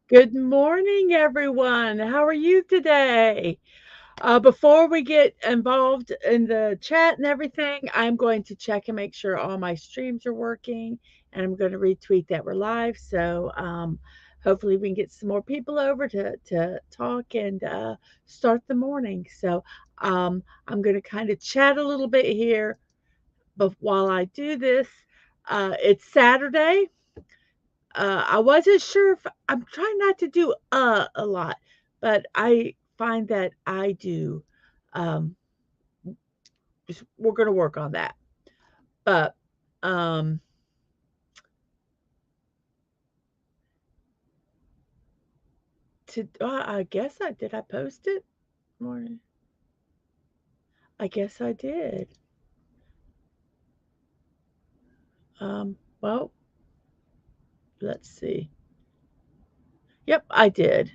Good morning, everyone. How are you today? Before we get involved in the chat and everything, I'm going to check and make sure all my streams are working, and I'm going to retweet that we're live. So hopefully we can get some more people over to talk and start the morning. So I'm going to kind of chat a little bit here, but while I do this, it's Saturday. I wasn't sure if I'm trying not to do a lot, but I find that I do. Um, we're going to work on that. But um, I guess I did. I post it morning. I guess I did. Well, let's see. Yep, I did.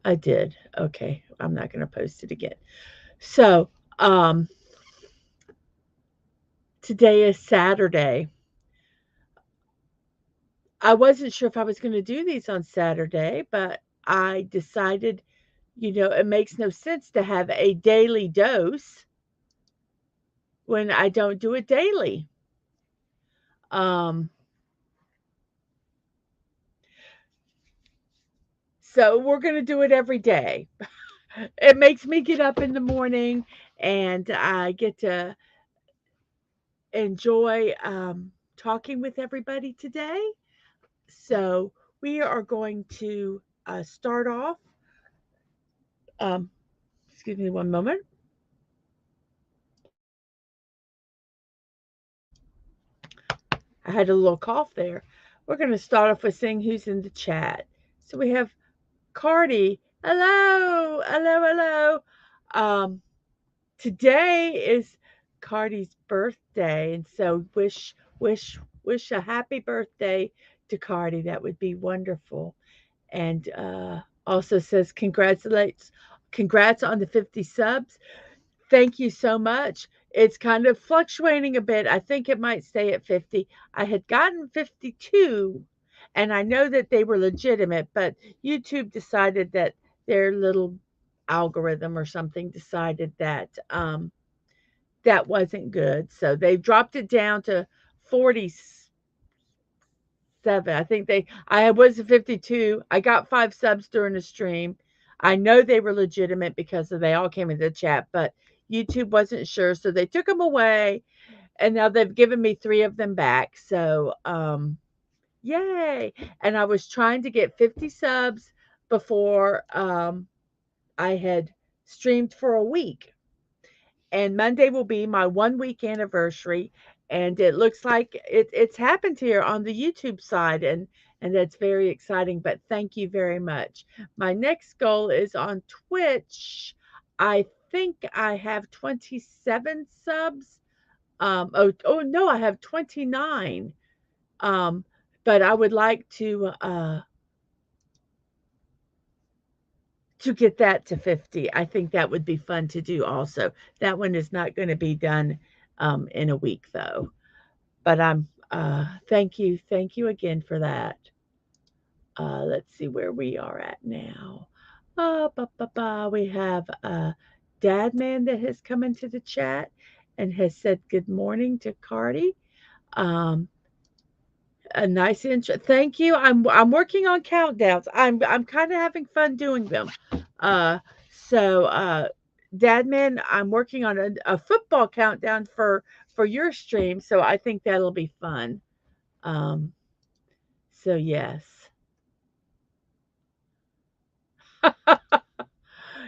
I did. Okay, I'm not going to post it again. So um, today is Saturday. I wasn't sure if I was going to do these on Saturday, but I decided, it makes no sense to have a daily dose when I don't do it daily. Um, so we're going to do it every day. It makes me get up in the morning and I get to enjoy talking with everybody today. So we are going to start off. Um, excuse me one moment. I had a little cough there. We're going to start off with seeing who's in the chat. So we have Cardi. Hello, hello, hello. Um, Today is Cardi's birthday, and so wish a happy birthday to Cardi. That would be wonderful. And also says congrats on the 50 subs. Thank you so much. It's kind of fluctuating a bit. I think it might stay at 50. I had gotten 52, and I know that they were legitimate, but YouTube decided that their little algorithm or something decided that that wasn't good. So they dropped it down to 47. I think I was 52. I got 5 subs during the stream. I know they were legitimate because they all came into the chat, but YouTube wasn't sure. So they took them away and now they've given me 3 of them back. So, yay. And I was trying to get 50 subs before I had streamed for a week. And Monday will be my 1 week anniversary. And it looks like it's happened here on the YouTube side, and that's very exciting. But thank you very much. My next goal is on Twitch. I think I have 27 subs. Oh no, I have 29. Um, but I would like to get that to 50. I think that would be fun to do also. That one is not going to be done in a week though. But thank you again for that. Let's see where we are at now. We have Dadman that has come into the chat and has said good morning to Cardi. Um, a nice intro. Thank you. I'm working on countdowns. I'm kind of having fun doing them. Uh, so Dadman, I'm working on a football countdown for your stream. So I think that'll be fun. Um, so yes,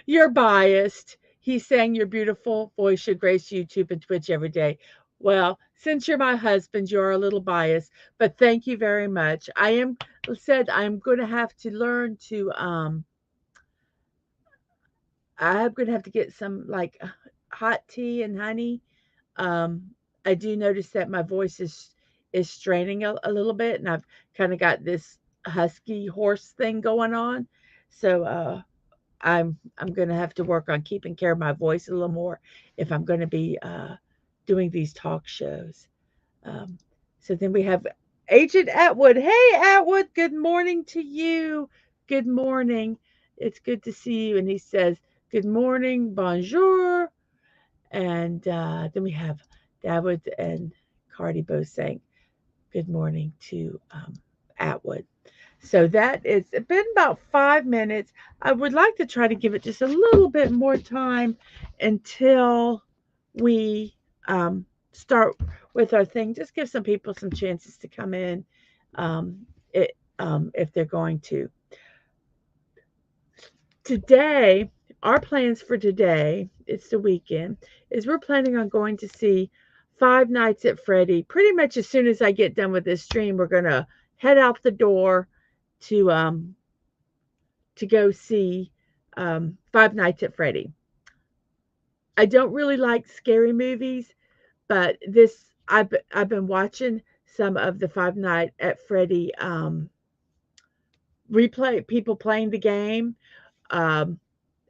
you're biased. He's saying your beautiful voice should grace YouTube and Twitch every day. Well, since you're my husband, you're a little biased, but thank you very much. I'm going to have to learn to I'm going to have to get some like hot tea and honey. Um I do notice that my voice is straining a little bit, and I've kind of got this husky horse thing going on. So I'm going to have to work on keeping care of my voice a little more if I'm going to be doing these talk shows. Um, so then we have Agent Atwood. Hey, Atwood, good morning to you. good morning. It's good to see you. And he says, good morning, bonjour. And then we have Dawood and Cardi both saying good morning to Atwood. So that it's been about 5 minutes. I would like to try to give it just a little bit more time until we start with our thing. Just give some people some chances to come in um, if they're going to. Today, our plans for today, it's the weekend, is we're planning on going to see Five Nights at Freddy. Pretty much as soon as I get done with this stream, we're gonna head out the door to go see Five Nights at Freddy. I don't really like scary movies, but this I've been watching some of the Five Nights at Freddy replay people playing the game. Um,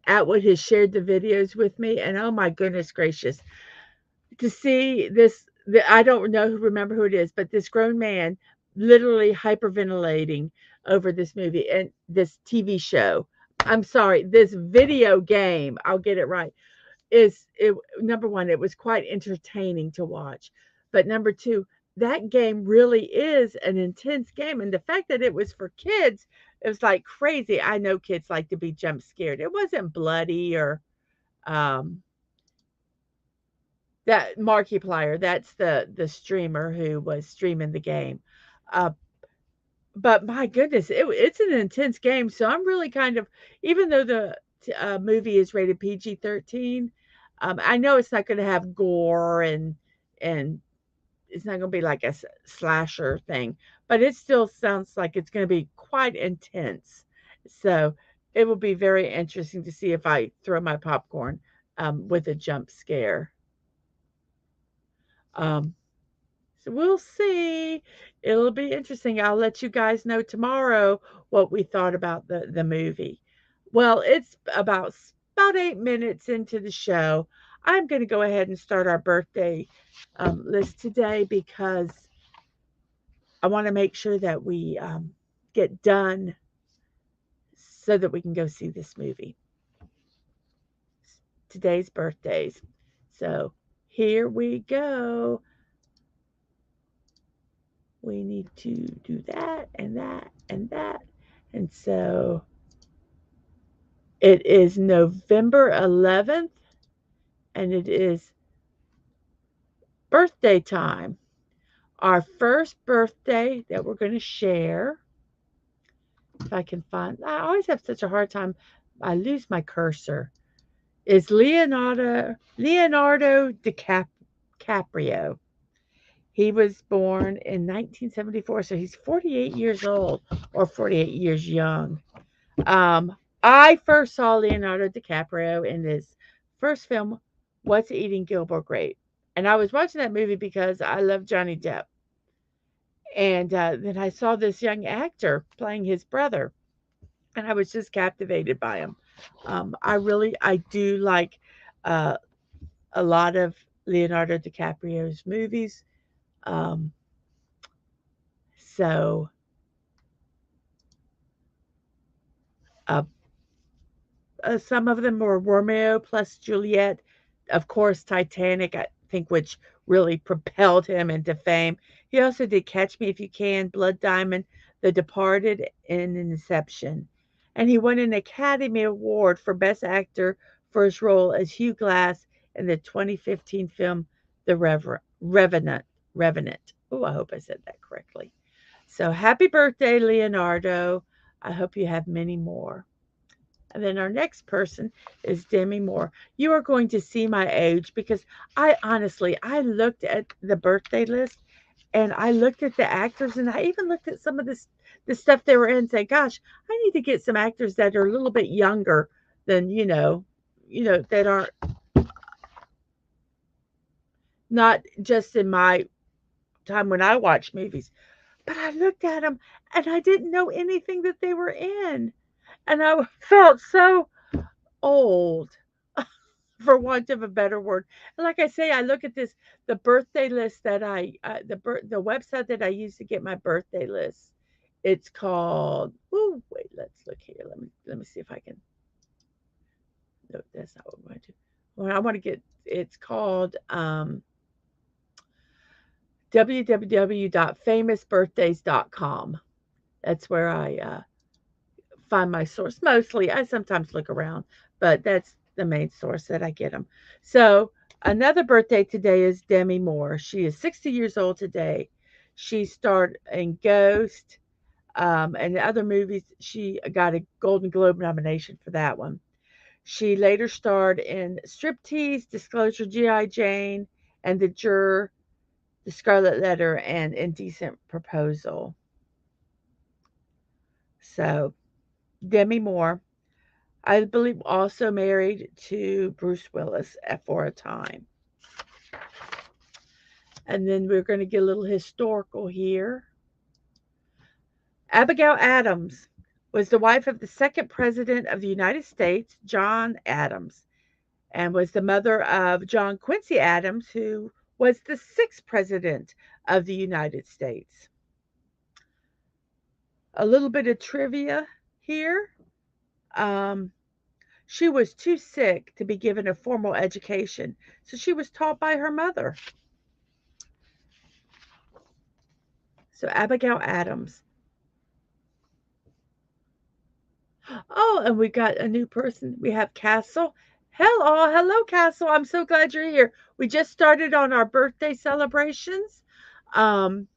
Atwood has shared the videos with me, and oh my goodness gracious, to see this, I don't remember who it is, but this grown man literally hyperventilating over this movie and this TV show. I'm sorry, this video game, I'll get it right, is it number one, it was quite entertaining to watch. But number two, that game really is an intense game. And the fact that it was for kids, it was like crazy. I know kids like to be jump scared. It wasn't bloody or um that Markiplier, that's the streamer who was streaming the game. Uh, but my goodness, it's an intense game. So I'm really kind of, even though the movie is rated PG-13, I know it's not going to have gore and it's not going to be like a slasher thing, but it still sounds like it's going to be quite intense. So it will be very interesting to see if I throw my popcorn with a jump scare. Um, so we'll see. It'll be interesting. I'll let you guys know tomorrow what we thought about the movie. Well, it's about 8 minutes into the show. I'm going to go ahead and start our birthday list today because I want to make sure that we get done so that we can go see this movie. Today's birthdays. So here we go. We need to do that and that and that. And so it is November 11th and it is birthday time. Our first birthday that we're going to share. If I can find, I always have such a hard time. I lose my cursor. Is Leonardo DiCaprio. He was born in 1974, so he's 48 years old or 48 years young. I first saw Leonardo DiCaprio in his first film, What's Eating Gilmore Grape. And I was watching that movie because I love Johnny Depp. And then I saw this young actor playing his brother, and I was just captivated by him. I do like uh, a lot of Leonardo DiCaprio's movies. Um, so uh, some of them were Romeo plus Juliet, of course, Titanic, I think, which really propelled him into fame. He also did Catch Me If You Can, Blood Diamond, The Departed, and Inception. And he won an Academy Award for Best Actor for his role as Hugh Glass in the 2015 film The Revenant. Revenant. Oh, I hope I said that correctly. So happy birthday, Leonardo. I hope you have many more. And then our next person is Demi Moore. You are going to see my age because I looked at the birthday list and I looked at the actors and I even looked at some of the stuff they were in and said, gosh, I need to get some actors that are a little bit younger than, that aren't not just in my time when I watch movies. But I looked at them and I didn't know anything that they were in. And I felt so old, for want of a better word. And like I say, I look at the birthday list that the website that I use to get my birthday list It's called, oh, wait, let's look here. Let me see if I can. No, that's not what I want to do. Well, I want to get, it's called www.famousbirthdays.com. That's where I find my source mostly. I sometimes look around, but that's the main source that I get them. So, another birthday today is Demi Moore. She is 60 years old today. She starred in Ghost and other movies. She got a Golden Globe nomination for that one. She later starred in Striptease, Disclosure, G.I. Jane, and The Juror, The Scarlet Letter, and Indecent Proposal. So, Demi Moore, I believe, also married to Bruce Willis for a time. And then we're going to get a little historical here. Abigail Adams was the wife of the second president of the United States, John Adams, and was the mother of John Quincy Adams, who was the sixth president of the United States. A little bit of trivia here. She was too sick to be given a formal education, so she was taught by her mother. So Abigail Adams. Oh, and we got a new person. We have Castle. Hello, Castle. I'm so glad you're here. We just started on our birthday celebrations. Um,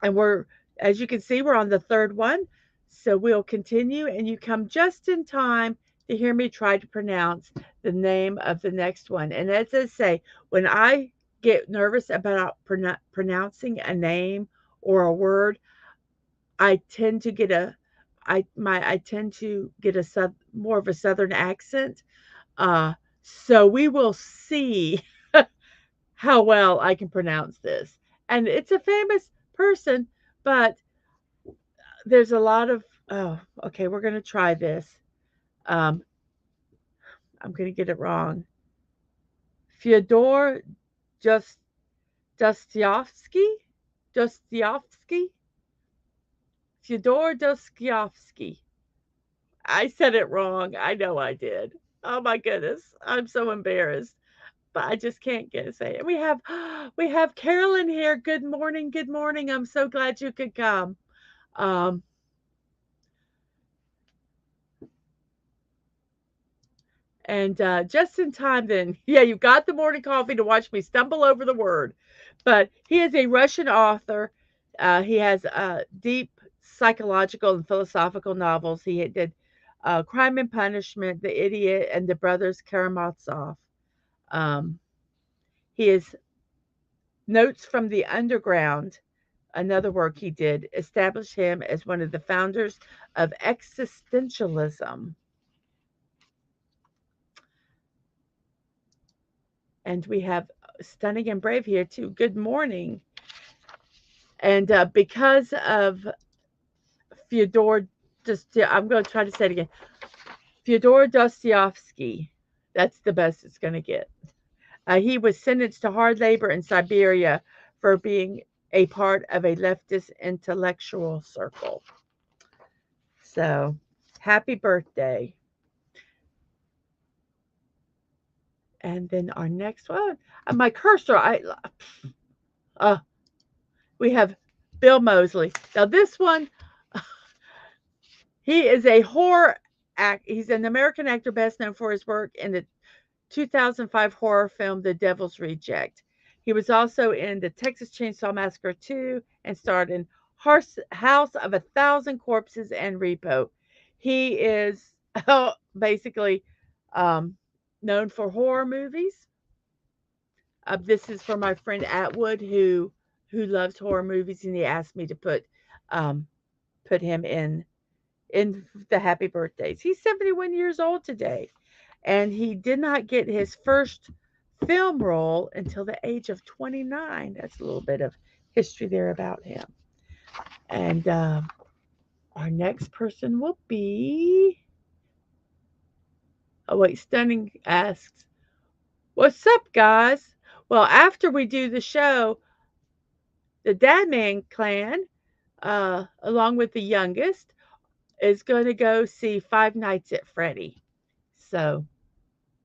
and as you can see, we're on the third one. So we'll continue, and you come just in time to hear me try to pronounce the name of the next one. And as I say, when I get nervous about pronouncing a name or a word, I tend to get more of a southern accent. So we will see how well I can pronounce this. And it's a famous person, but there's a lot of, oh, okay, we're going to try this. Um, I'm going to get it wrong. Fyodor Just Dostoevsky? Dostoevsky? Fyodor Dostoevsky. I said it wrong. I know I did. Oh my goodness. I'm so embarrassed. But I just can't say it. We have Carolyn here. Good morning. Good morning. I'm so glad you could come. Um, and just in time then. Yeah, you got the morning coffee to watch me stumble over the word. But he is a Russian author. He has deep psychological and philosophical novels. He did Crime and Punishment, The Idiot, and The Brothers Karamazov. Um, he is Notes from the Underground, another work he did, established him as one of the founders of existentialism. And we have Stunning and Brave here too. Good morning. And because of Fyodor, I'm going to try to say it again. Fyodor Dostoevsky. That's the best it's going to get. He was sentenced to hard labor in Siberia for being a part of a leftist intellectual circle. So, happy birthday. And then our next one, my cursor, we have Bill Moseley. Now this one, he is a horror act. He's an American actor best known for his work in the 2005 horror film The Devil's Reject. He was also in the Texas Chainsaw Massacre 2 and starred in House of a Thousand Corpses and Repo. He is basically known for horror movies. This is for my friend Atwood who loves horror movies, and he asked me to put him in the happy birthdays. He's 71 years old today, and he did not get his first film role until the age of 29. That's a little bit of history there about him. And our next person will be, oh wait, Stunning asks, what's up, guys? Well, after we do the show, the Dadman clan, along with the youngest, is going to go see Five Nights at Freddy. So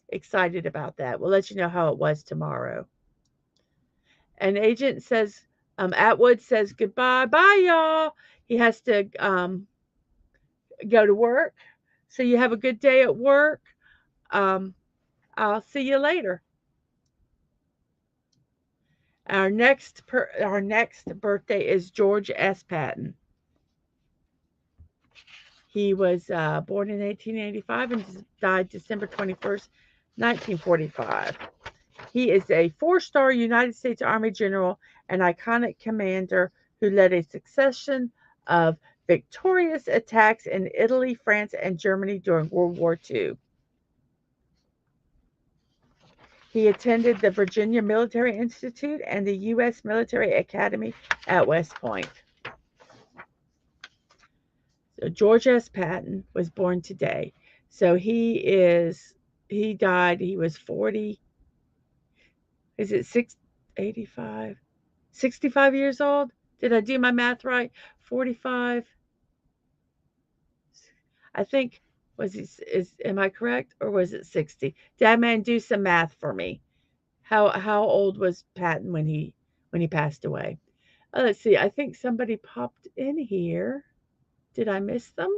excited about that. We'll let you know how it was tomorrow. And Agent says, Atwood says goodbye. Bye, y'all. He has to go to work. So you have a good day at work. Um, I'll see you later. Our next birthday is George S. Patton. He was born in 1885 and died December 21st, 1945. He is a four-star United States Army general and iconic commander who led a succession of victorious attacks in Italy, France, and Germany during World War II. He attended the Virginia Military Institute and the U.S. Military Academy at West Point. So George S. Patton was born today. So he died, he was 40, is it 85? 65 years old? Did I do my math right? 45. I think am I correct or was it 60? Dadman, do some math for me. How old was Patton when he passed away? Let's see. I think somebody popped in here. Did I miss them?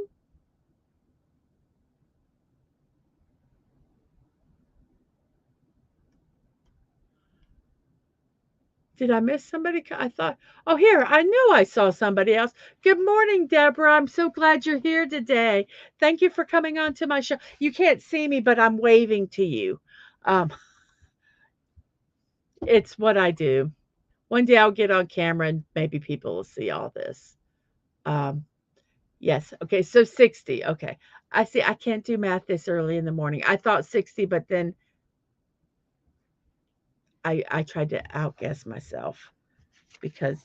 Did I miss somebody? I thought, oh, here, I knew I saw somebody else. Good morning, Deborah. I'm so glad you're here today. Thank you for coming on to my show. You can't see me, but I'm waving to you. Um, it's what I do. One day I'll get on camera and maybe people will see all this. Um, yes. Okay. So 60. Okay. I see. I can't do math this early in the morning. I thought 60, but then I tried to outguess myself because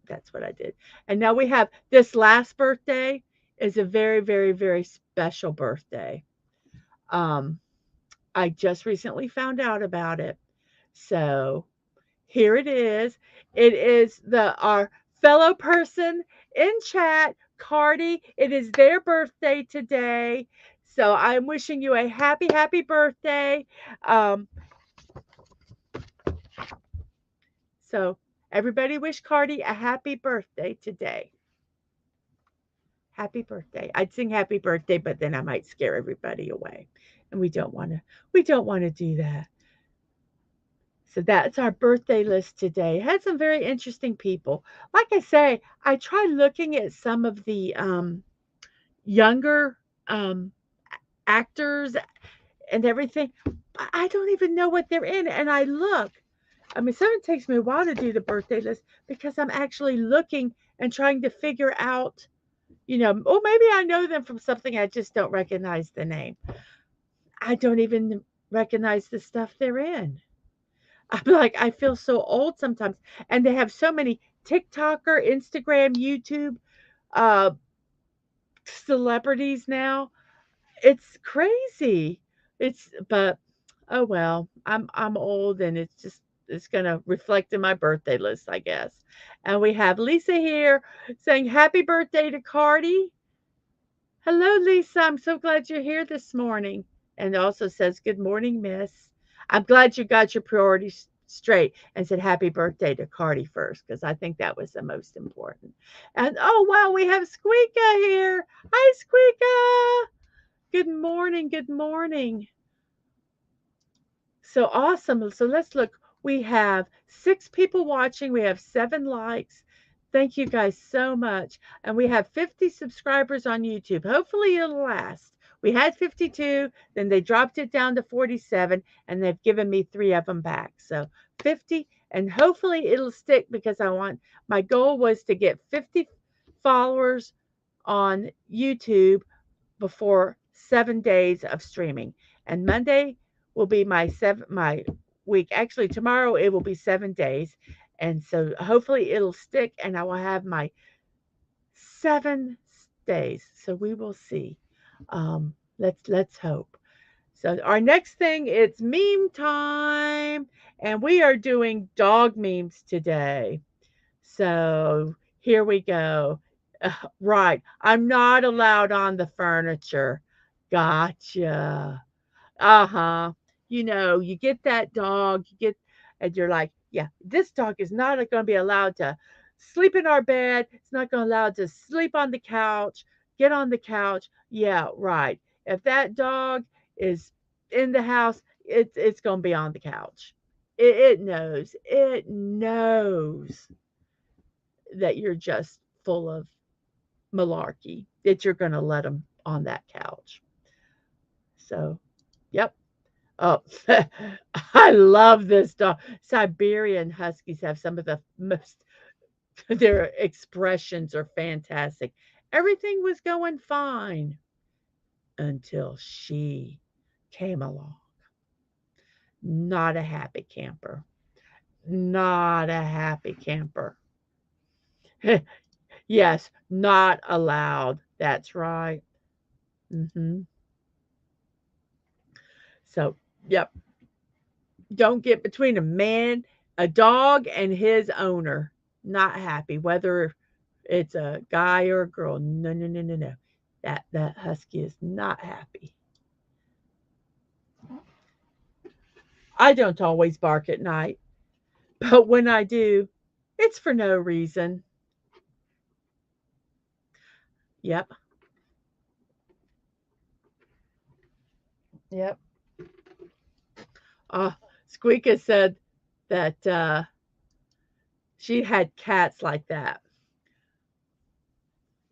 that's what I did. And now we have this last birthday is a very, very, very special birthday. Um, I just recently found out about it. So here it is. It is our fellow person in chat, Cardi. It is their birthday today. So I'm wishing you a happy, happy birthday. So everybody wish Cardi a happy birthday today. Happy birthday. I'd sing happy birthday, but then I might scare everybody away. And we don't want to do that. So that's our birthday list today. Had some very interesting people. Like I say, I tried looking at some of the younger actors and everything. I don't even know what they're in. And I look. I mean, sometimes it takes me a while to do the birthday list because I'm actually looking and trying to figure out, or maybe I know them from something, I just don't recognize the name. I don't even recognize the stuff they're in. I'm like, I feel so old sometimes. And they have so many TikToker, Instagram, YouTube uh, celebrities now. It's crazy. But oh well, I'm old and it's gonna reflect in my birthday list, I guess. And we have Lisa here saying happy birthday to Cardi. Hello, Lisa. I'm so glad you're here this morning. And also says, good morning, miss. I'm glad you got your priorities straight and said happy birthday to Cardi first, because I think that was the most important. And oh, wow, we have Squeaka here. Hi, Squeaka. Good morning. Good morning. So awesome. So let's look. We have 6 people watching. We have 7 likes. Thank you guys so much. And we have 50 subscribers on YouTube. Hopefully it'll last. We had 52, then they dropped it down to 47, and they've given me 3 of them back. So 50, and hopefully it'll stick because my goal was to get 50 followers on YouTube before 7 days of streaming. And Monday will be my week. Actually, tomorrow it will be 7 days. And so hopefully it'll stick and I will have my 7 days. So we will see. Let's hope. So our next thing, it's meme time. And we are doing dog memes today. So Here we go. Right. I'm not allowed on the furniture. Gotcha. Uh-huh. You get that dog, and you're like, yeah, this dog is not going to be allowed to sleep in our bed. It's not going to allow to sleep on the couch, get on the couch. Yeah, right. If that dog is in the house, it's going to be on the couch. It knows. It knows that you're just full of malarkey, that you're going to let them on that couch. So, yep. Oh, I love this dog. Siberian Huskies have some of the most, their expressions are fantastic. Everything was going fine until she came along. Not a happy camper. Not a happy camper. Yes, not allowed. That's right. hmm So, yep. Don't get between a dog, and his owner. Not happy, whether it's a guy or a girl. No, no, no, no, no. That husky is not happy. I don't always bark at night, but when I do, it's for no reason. Yep. Yep. Uh, Squeaka said that she had cats like that.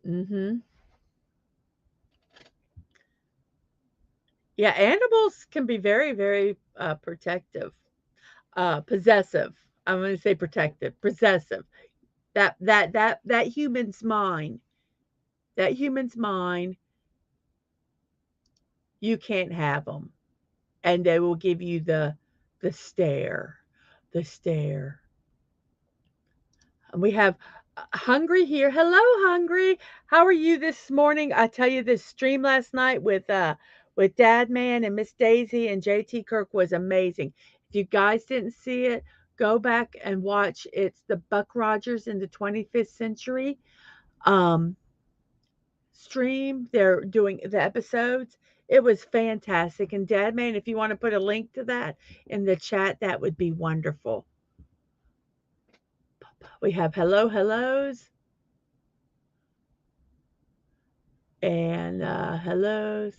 hmm Yeah, animals can be very, very protective, possessive. I'm going to say protective, possessive. That human's mind, that human's mind, you can't have them, and they will give you the stare, the stare. And we have Hungry here. Hello, Hungry. How are you this morning? I tell you, this stream last night with Dadman and Miss Daisy and JT Kirk was amazing. If you guys didn't see it, go back and watch. It's the Buck Rogers in the 25th century. Um, Stream. They're doing the episodes. It was fantastic. And Dad Man, if you want to put a link to that in the chat, that would be wonderful. We have hellos and hellos.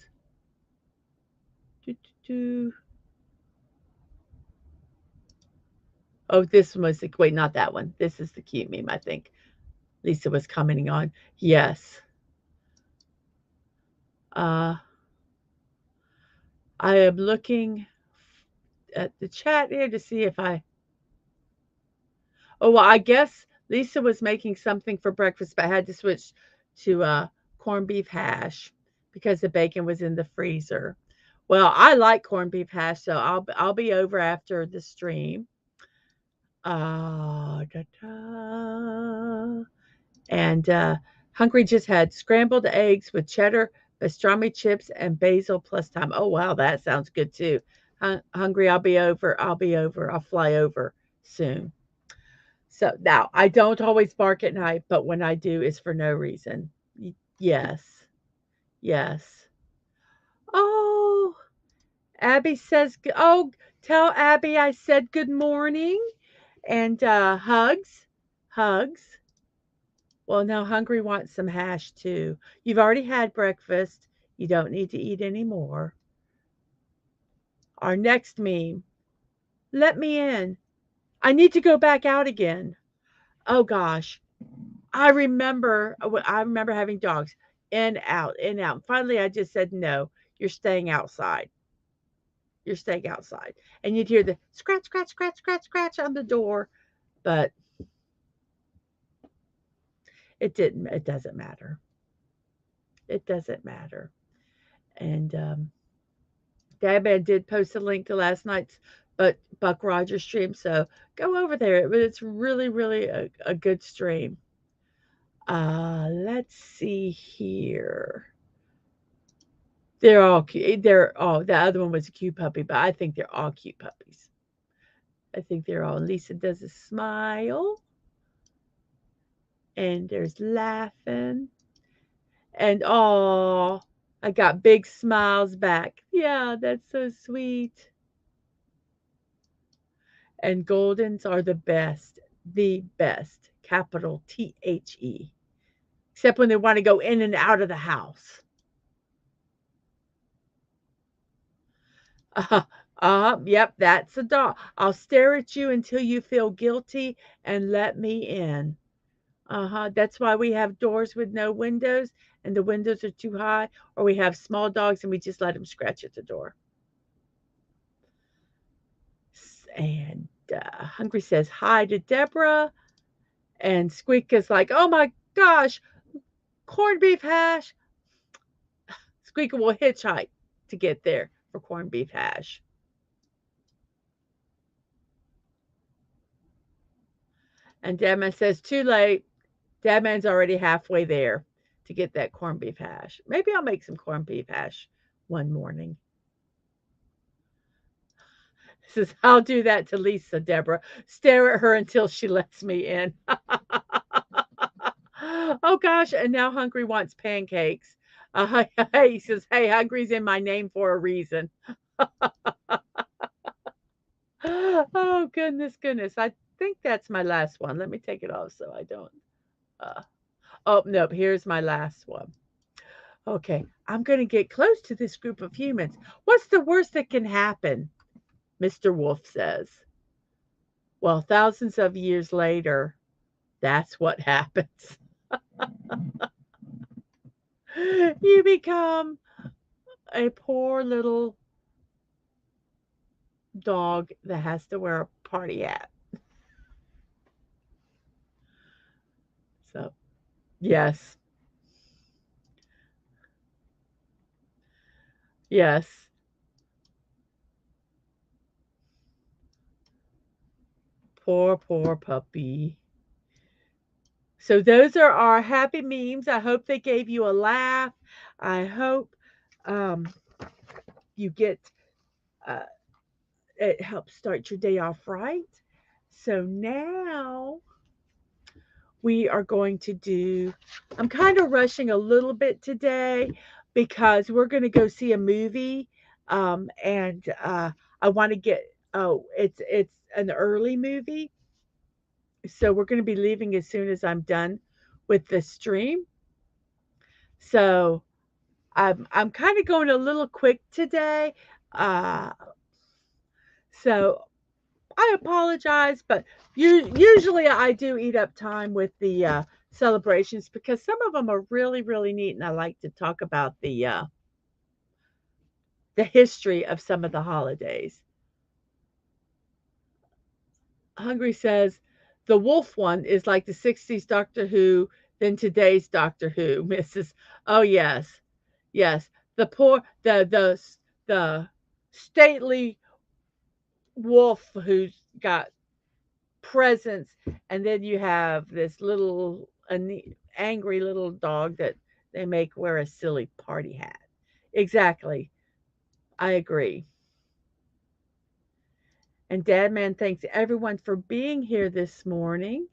Doo, doo, doo. Oh, this one was the wait, not that one. This is the cute meme, I think. Lisa was commenting on. Yes. Uh, I am looking at the chat here to see if I. Oh, well, I guess Lisa was making something for breakfast, but I had to switch to corned beef hash because the bacon was in the freezer. Well, I like corned beef hash, so I'll be over after the stream. Da, da. And Hungry just had scrambled eggs with cheddar, pastrami chips, and basil plus thyme. Oh wow, that sounds good too. Hungry, I'll be over. I'll be over. I'll fly over soon. So now I don't always bark at night, but when I do, it's for no reason. Yes, yes. Oh, Abby says, oh, tell Abby I said good morning and hugs, hugs. Well, now Hungry wants some hash too. You've already had breakfast. You don't need to eat any more. Our next meme. Let me in. I need to go back out again. Oh gosh. I remember having dogs in, out, in, out. Finally, I just said, no, you're staying outside. You're staying outside. And you'd hear the scratch, scratch, scratch, scratch, scratch on the door. But it doesn't matter. It doesn't matter. And Dadman did post a link to last night's Buck Rogers stream, so go over there. It's really, really a good stream. Let's see here. They're all cute. The other one was a cute puppy, but I think they're all cute puppies. I think they're all. Lisa does a smile. and there's laughing. And oh, I got big smiles back. Yeah, that's so sweet. And Goldens are the best, capital THE. Except when they want to go in and out of the house. Uh, yep, that's a dog. I'll stare at you until you feel guilty and let me in. That's why we have doors with no windows and the windows are too high, or we have small dogs and we just let them scratch at the door. And Hungry says hi to Deborah. And Squeak is like, oh my gosh, corned beef hash. Squeaker will hitchhike to get there for corned beef hash. And Dadman says, too late. Dadman's already halfway there to get that corned beef hash. Maybe I'll make some corned beef hash one morning. Says, I'll do that to Lisa, Deborah. Stare at her until she lets me in. Oh gosh, and now Hungry wants pancakes. He says, hey, Hungry's in my name for a reason. Oh goodness. I think that's my last one. Let me take it off so I don't. Oh, nope, here's my last one. Okay, I'm going to get close to this group of humans. What's the worst that can happen? Mr. Wolf says. Well, thousands of years later, that's what happens. You become a poor little dog that has to wear a party hat. So, yes. Yes. Poor puppy. So those are our happy memes. I hope they gave you a laugh. I hope um, you get it helps start your day off right. So now we are going to do, I'm kind of rushing a little bit today because we're going to go see a movie. And I want to get, oh, it's an early movie. So we're going to be leaving as soon as I'm done with the stream. So I'm kind of going a little quick today. Uh, so I apologize, but usually I do eat up time with the celebrations because some of them are really neat, and I like to talk about the history of some of the holidays. Hungry says the wolf one is like the '60s Doctor Who, then today's Doctor Who, Mrs. Oh yes, the poor the stately wolf who's got presence, and then you have this little angry little dog that they make wear a silly party hat. Exactly. I agree. And Dadman thanks everyone for being here this morning.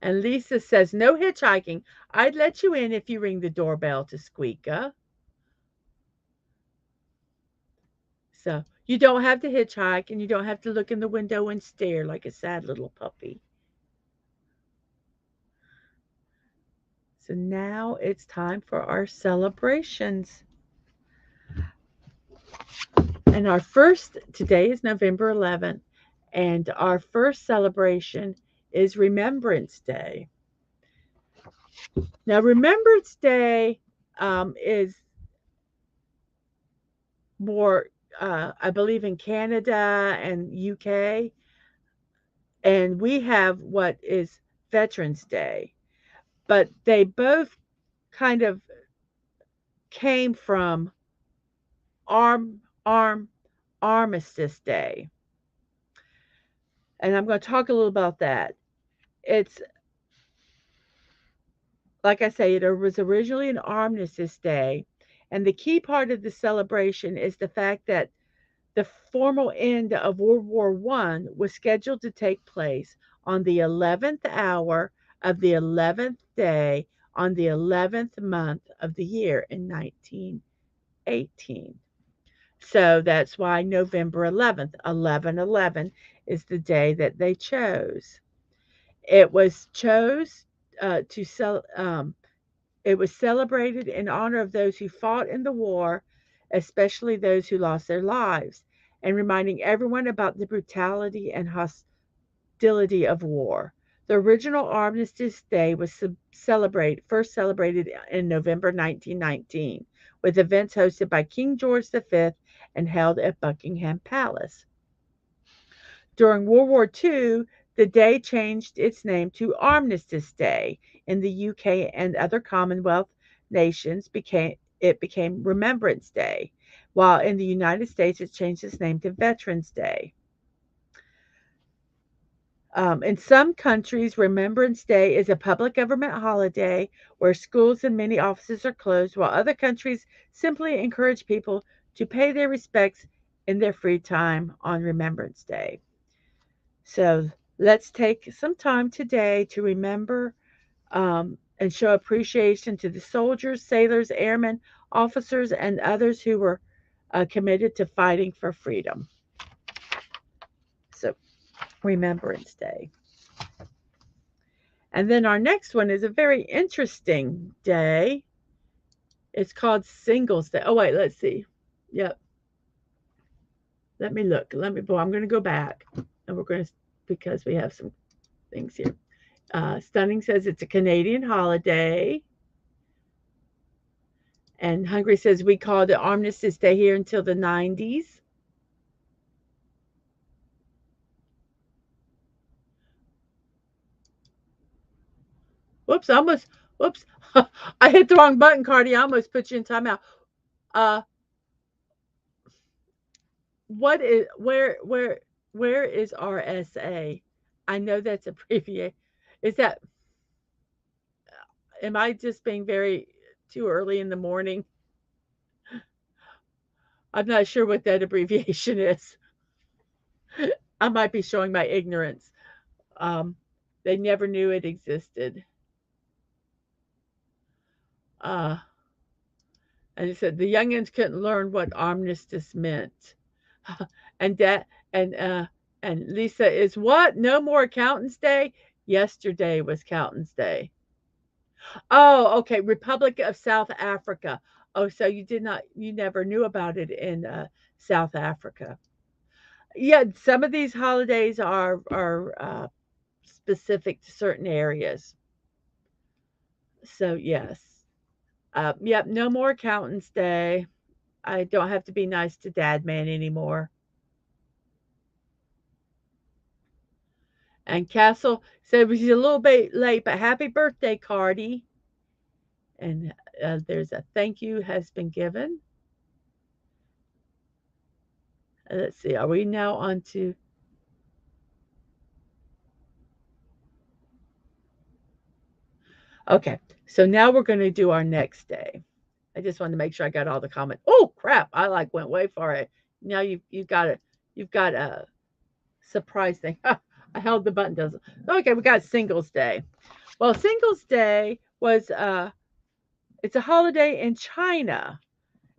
And Lisa says, no hitchhiking. I'd let you in if you ring the doorbell to Squeaka. So you don't have to hitchhike, and you don't have to look in the window and stare like a sad little puppy. So now it's time for our celebrations. And our first, today is November 11th, and our first celebration is Remembrance Day. Now, Remembrance Day is more, I believe, in Canada and UK, and we have what is Veterans Day, but they both kind of came from Armistice Day. And I'm going to talk a little about that. It's, like I say, it was originally an Armistice Day, and the key part of the celebration is the fact that the formal end of World War I was scheduled to take place on the 11th hour of the 11th day on the 11th month of the year in 1918. So that's why November 11th, 11/11, is the day that they chose. It was chose to sell. It was celebrated in honor of those who fought in the war, especially those who lost their lives, and reminding everyone about the brutality and hostility of war. The original Armistice Day was first celebrated in November 1919, with events hosted by King George V and held at Buckingham Palace. During World War II, the day changed its name to Armistice Day. In the UK and other Commonwealth nations, it became Remembrance Day, while in the United States it changed its name to Veterans Day. In some countries, Remembrance Day is a public government holiday where schools and many offices are closed, while other countries simply encourage people to pay their respects in their free time on Remembrance Day. So let's take some time today to remember and show appreciation to the soldiers, sailors, airmen, officers, and others who were committed to fighting for freedom. So, Remembrance Day. And then our next one is a very interesting day. It's called Singles Day. Oh, wait, let's see. Yep. Let me look. I'm going to go back. And we're going to, because we have some things here. Stunning says it's a Canadian holiday. And Hungry says we called it Armistice Day here until the 90s. Whoops, whoops. I hit the wrong button, Cardi. I almost put you in timeout. Where is RSA? I know that's abbreviated. Is that, am I just being very too early in the morning? I'm not sure what that abbreviation is. I might be showing my ignorance. They never knew it existed. And it said the youngins couldn't learn what armistice meant. and that and Lisa is what? No more Accountant's Day? Yesterday was Accountant's Day. Oh, okay. Republic of South Africa. Oh, so you never knew about it in South Africa. Yeah, some of these holidays are specific to certain areas. So yes. Yep, no more Accountant's Day. I don't have to be nice to Dad Man anymore. And Castle said she's a little bit late, but happy birthday, Cardi. And there's a thank you has been given. Let's see, are we now on to? Okay, so now we're going to do our next day. I just wanted to make sure I got all the comments. Oh crap! I like went way far. Now you've got a surprise thing. I held the button. Doesn't okay? We got Singles Day. Well, Singles Day was it's a holiday in China,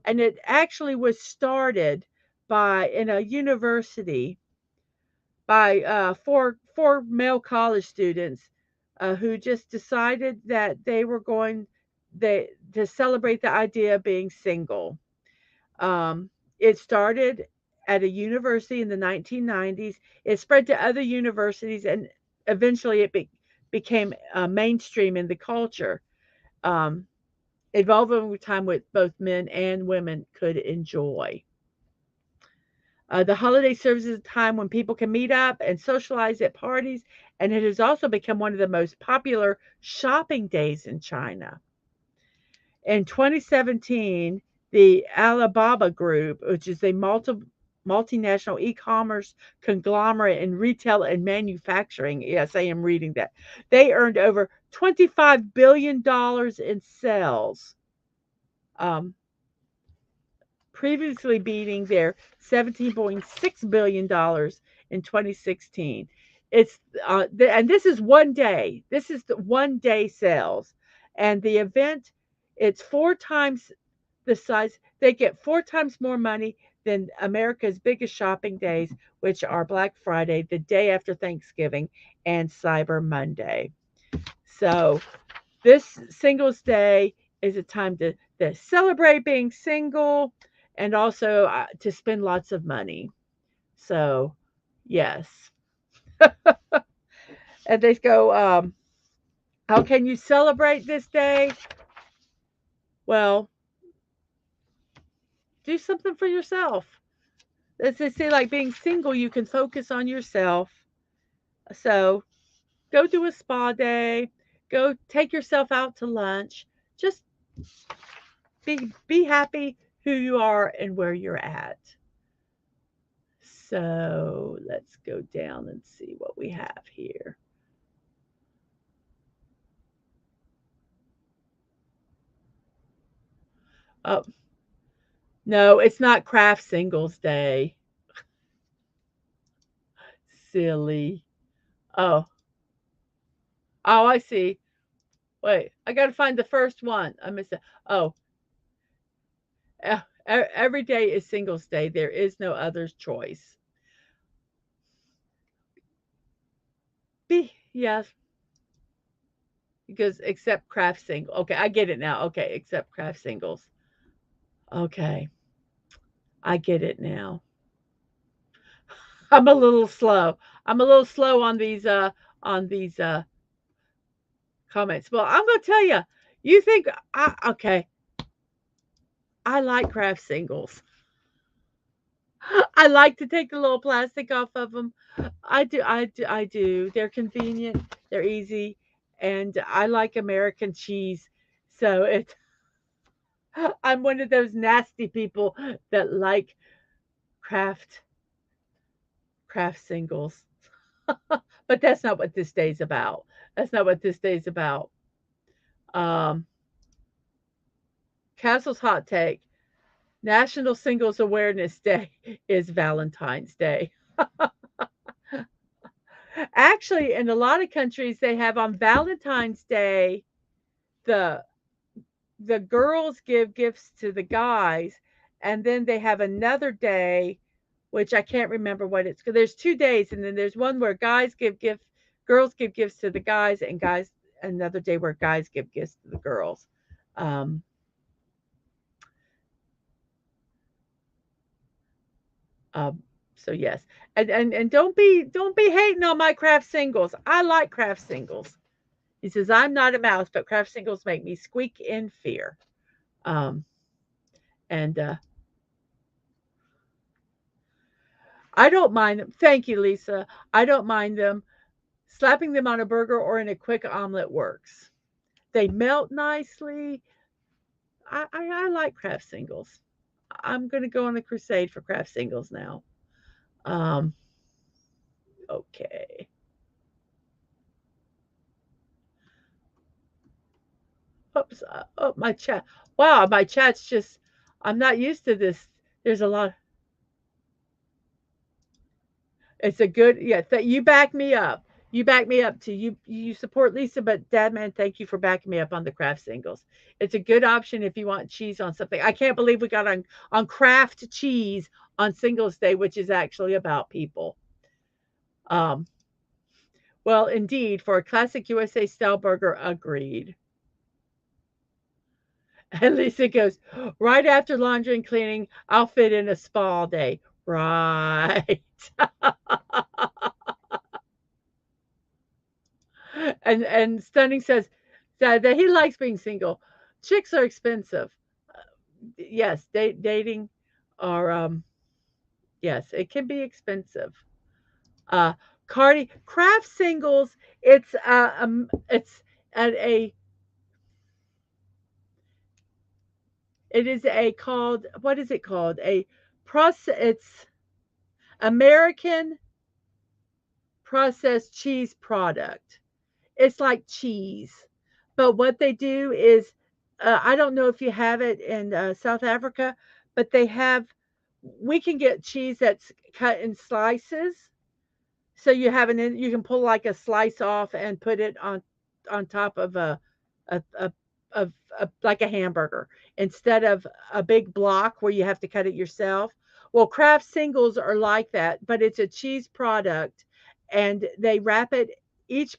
and it actually was started in a university by four male college students who just decided that they were going to celebrate the idea of being single. It started at a university in the 1990s. It spread to other universities, and eventually it became mainstream in the culture. Evolving over time with both men and women could enjoy. The holiday serves as a time when people can meet up and socialize at parties, and it has also become one of the most popular shopping days in China. In 2017, the Alibaba Group, which is a multinational e-commerce conglomerate in retail and manufacturing, yes, I am reading that, they earned over $25 billion in sales. Previously beating their $17.6 billion in 2016. It's and this is one day. This is the one day sales, and the event, it's four times the size. They get four times more money than America's biggest shopping days, which are Black Friday, the day after Thanksgiving, and Cyber Monday. So this Singles Day is a time to celebrate being single, and also to spend lots of money. So yes, and they go. How can you celebrate this day? Well, do something for yourself. As they say, like being single, you can focus on yourself. So go do a spa day. Go take yourself out to lunch. Just be happy who you are and where you're at. So let's go down and see what we have here. Oh, no, it's not Craft Singles Day. Silly. Oh, oh, I see. Wait, I got to find the first one. I missed it. Oh, every day is Singles Day. There is no other's choice. Yes, because except Craft Single. Okay, I get it now. Okay, except Craft Singles. Okay, I get it now. I'm a little slow. I'm a little slow on these comments. Well, I'm gonna tell you. You think okay? I like Craft Singles. I like to take the little plastic off of them. I do. I do. I do. They're convenient. They're easy, and I like American cheese. So it. I'm one of those nasty people that like craft craft singles. But that's not what this day's about. That's not what this day's about. Um, Castle's hot take: National Singles Awareness Day is Valentine's Day. Actually, in a lot of countries, they have on Valentine's Day the the girls give gifts to the guys, and then they have another day, which I can't remember what it's. Cause there's 2 days, and then there's one where girls give gifts to the guys, and guys another day where guys give gifts to the girls. Um, um, so yes, and don't be hating on my craft singles. I like craft singles. He says I'm not a mouse, but craft singles make me squeak in fear. Um, and I don't mind them. Thank you, Lisa. I don't mind them. Slapping them on a burger or in a quick omelet works. They melt nicely. I like craft singles. I'm going to go on a crusade for craft singles now. Um, okay. Oops. Oh, my chat. Wow, my chat's just, I'm not used to this. There's a lot. It's a good, yeah. You back me up. You back me up too. You support Lisa, but Dadman, thank you for backing me up on the craft singles. It's a good option if you want cheese on something. I can't believe we got on craft cheese on Singles Day, which is actually about people. Um, well, indeed, for a classic USA style burger, agreed. And Lisa goes, right after laundry and cleaning, I'll fit in a spa day. Right. And Stunning says that he likes being single. Chicks are expensive. Yes, dating are yes, it can be expensive. Uh Cardi craft singles, it's at a it is a called what is it called? A process it's American processed cheese product. It's like cheese. But what they do is, I don't know if you have it in South Africa, but we can get cheese that's cut in slices. So you have you can pull like a slice off and put it on top of a, a of like a hamburger instead of a big block where you have to cut it yourself. Well, Kraft singles are like that, but it's a cheese product, and they wrap it. Each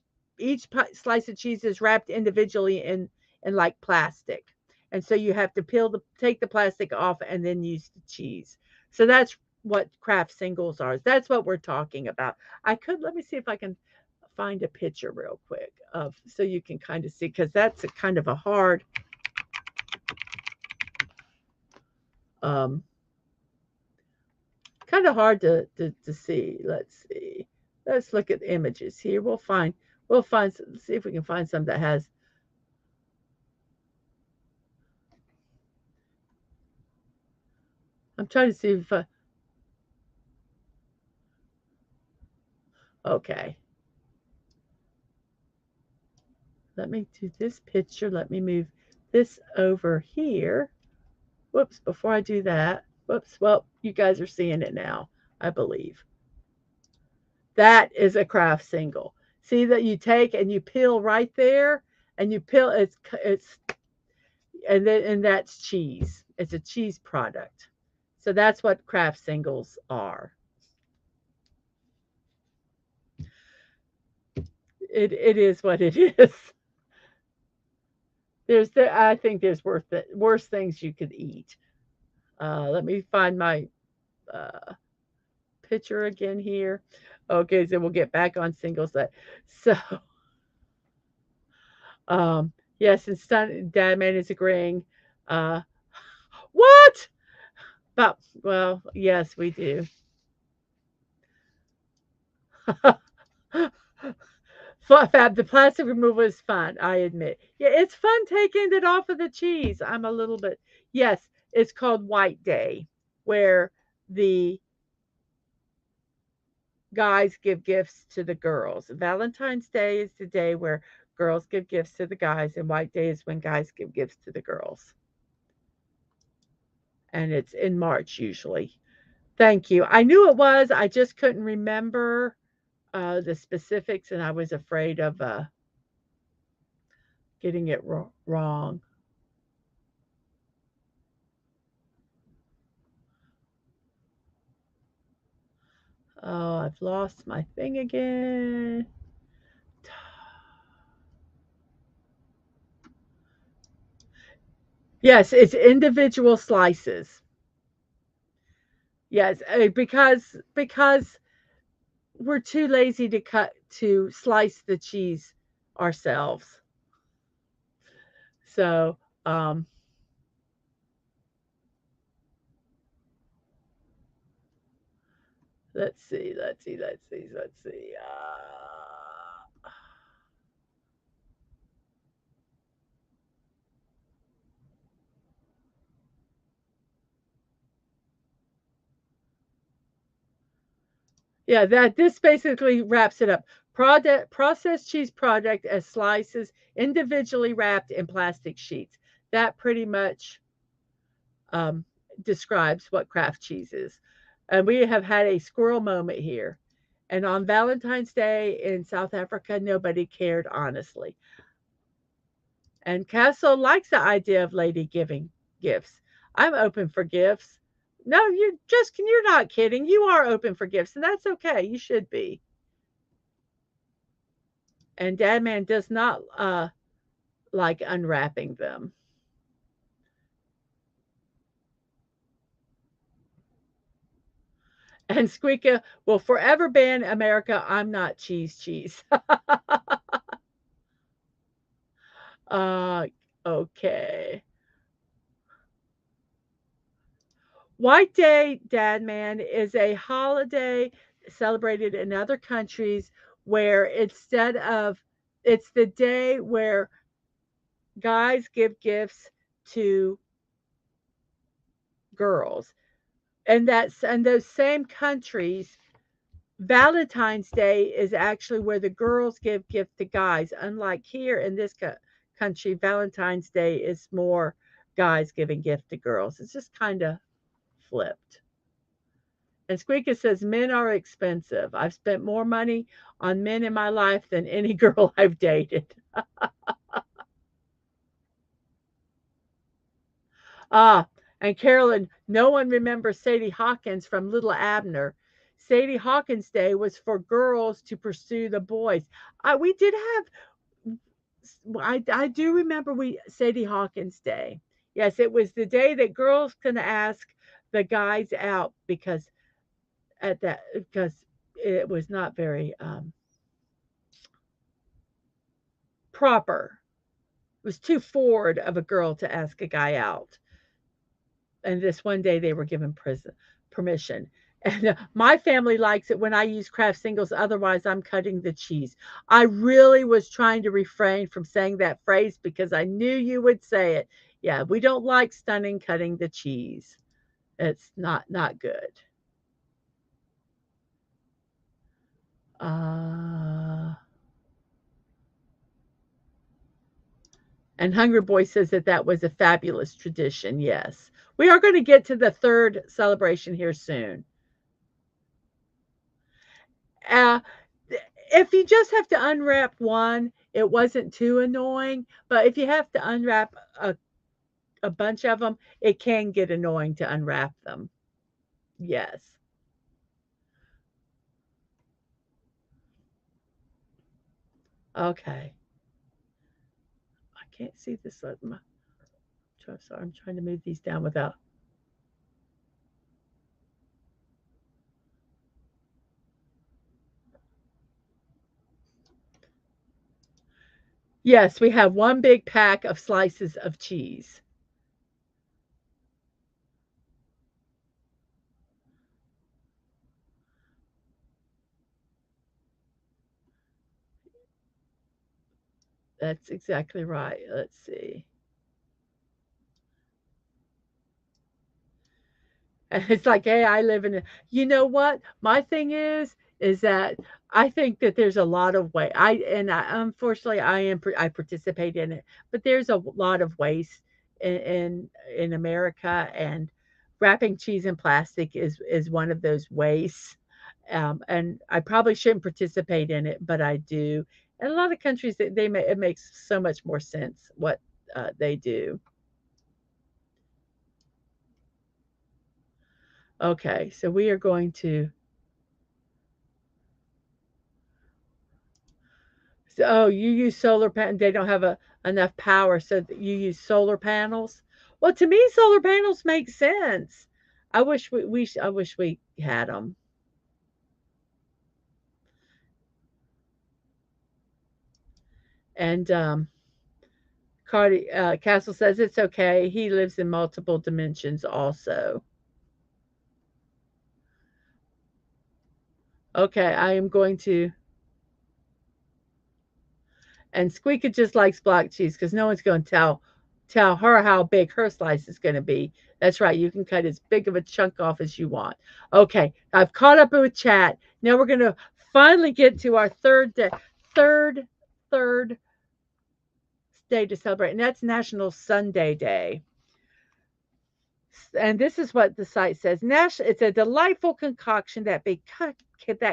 slice of cheese is wrapped individually in like plastic, and so you have to take the plastic off and then use the cheese. So that's what Kraft singles are. That's what we're talking about. Let me see if I can find a picture real quick of so you can kind of see, because that's a kind of a hard um to see. Let's see. Let's look at images here. We'll find see if we can find some that has. I'm trying to see if okay. Let me do this picture. Let me move this over here. Whoops, before I do that. Whoops. Well, you guys are seeing it now, I believe. That is a Kraft single. See that you take and you peel right there, and you peel it's and that's cheese. It's a cheese product. So that's what Kraft singles are. It is what it is. I think there's worse things you could eat. Let me find my uh, picture again here. Okay, so we'll get back on singles. So yes, and Dadman is agreeing. Uh, what? But well, yes, we do. Fab, the plastic removal is fun, I admit. Yeah, it's fun taking it off of the cheese. I'm a little bit, yes, it's called White Day, where the guys give gifts to the girls. Valentine's Day is the day where girls give gifts to the guys, and White Day is when guys give gifts to the girls. And it's in March usually. Thank you. I knew it was, I just couldn't remember the specifics, and I was afraid of getting it wrong. Oh, I've lost my thing again. Yes, it's individual slices. Yes, because we're too lazy to slice the cheese ourselves. So, let's see. Yeah, that this basically wraps it up. Processed cheese product as slices individually wrapped in plastic sheets. That pretty much um, describes what Kraft cheese is. And we have had a squirrel moment here. And on Valentine's Day in South Africa, nobody cared honestly. And Castle likes the idea of lady giving gifts. I'm open for gifts. No, you're not kidding. You are open for gifts, and that's okay. You should be. And Dadman does not like unwrapping them. And Squeaka will forever ban America. I'm not cheese. uh, okay. White Day, Dadman, is a holiday celebrated in other countries where it's the day where guys give gifts to girls. And those same countries, Valentine's Day is actually where the girls give gift to guys. Unlike here in this country, Valentine's Day is more guys giving gift to girls. It's just kind of flipped. And Squeaker says, men are expensive. I've spent more money on men in my life than any girl I've dated. Ah, and Carolyn, no one remembers Sadie Hawkins from Little Abner. Sadie Hawkins Day was for girls to pursue the boys. We did have, I do remember Sadie Hawkins Day. Yes, it was the day that girls can ask the guys out because it was not very proper. It was too forward of a girl to ask a guy out. And this one day they were given permission. And my family likes it when I use craft singles. Otherwise, I'm cutting the cheese. I really was trying to refrain from saying that phrase because I knew you would say it. Yeah, we don't like stunning cutting the cheese. It's not good. Uh, and Hungry Boy says that was a fabulous tradition. Yes, we are going to get to the third celebration here soon. Uh, if you just have to unwrap one, it wasn't too annoying. But if you have to unwrap a bunch of them, it can get annoying to unwrap them. Yes. Okay. I can't see this. Sorry, I'm trying to move these down without. Yes, we have one big pack of slices of cheese. That's exactly right. Let's see. And it's like, hey, I live in a, you know what? My thing is that I think that there's a lot of way. Unfortunately, I participate in it, but there's a lot of waste in America, and wrapping cheese in plastic is one of those wastes. And I probably shouldn't participate in it, but I do. And a lot of countries, it makes so much more sense what they do. Okay, so we are going to. So, oh, you use solar pan they don't have enough power, so that you use solar panels? Well, to me, solar panels make sense. I wish we had them. And Castle says it's okay. He lives in multiple dimensions also. Okay, I am going to. And Squeaker just likes block cheese because no one's going to tell her how big her slice is going to be. That's right. You can cut as big of a chunk off as you want. Okay, I've caught up with chat. Now we're going to finally get to our third, third day to celebrate, and that's National Sunday Day. And this is what the site says. It's a delightful concoction that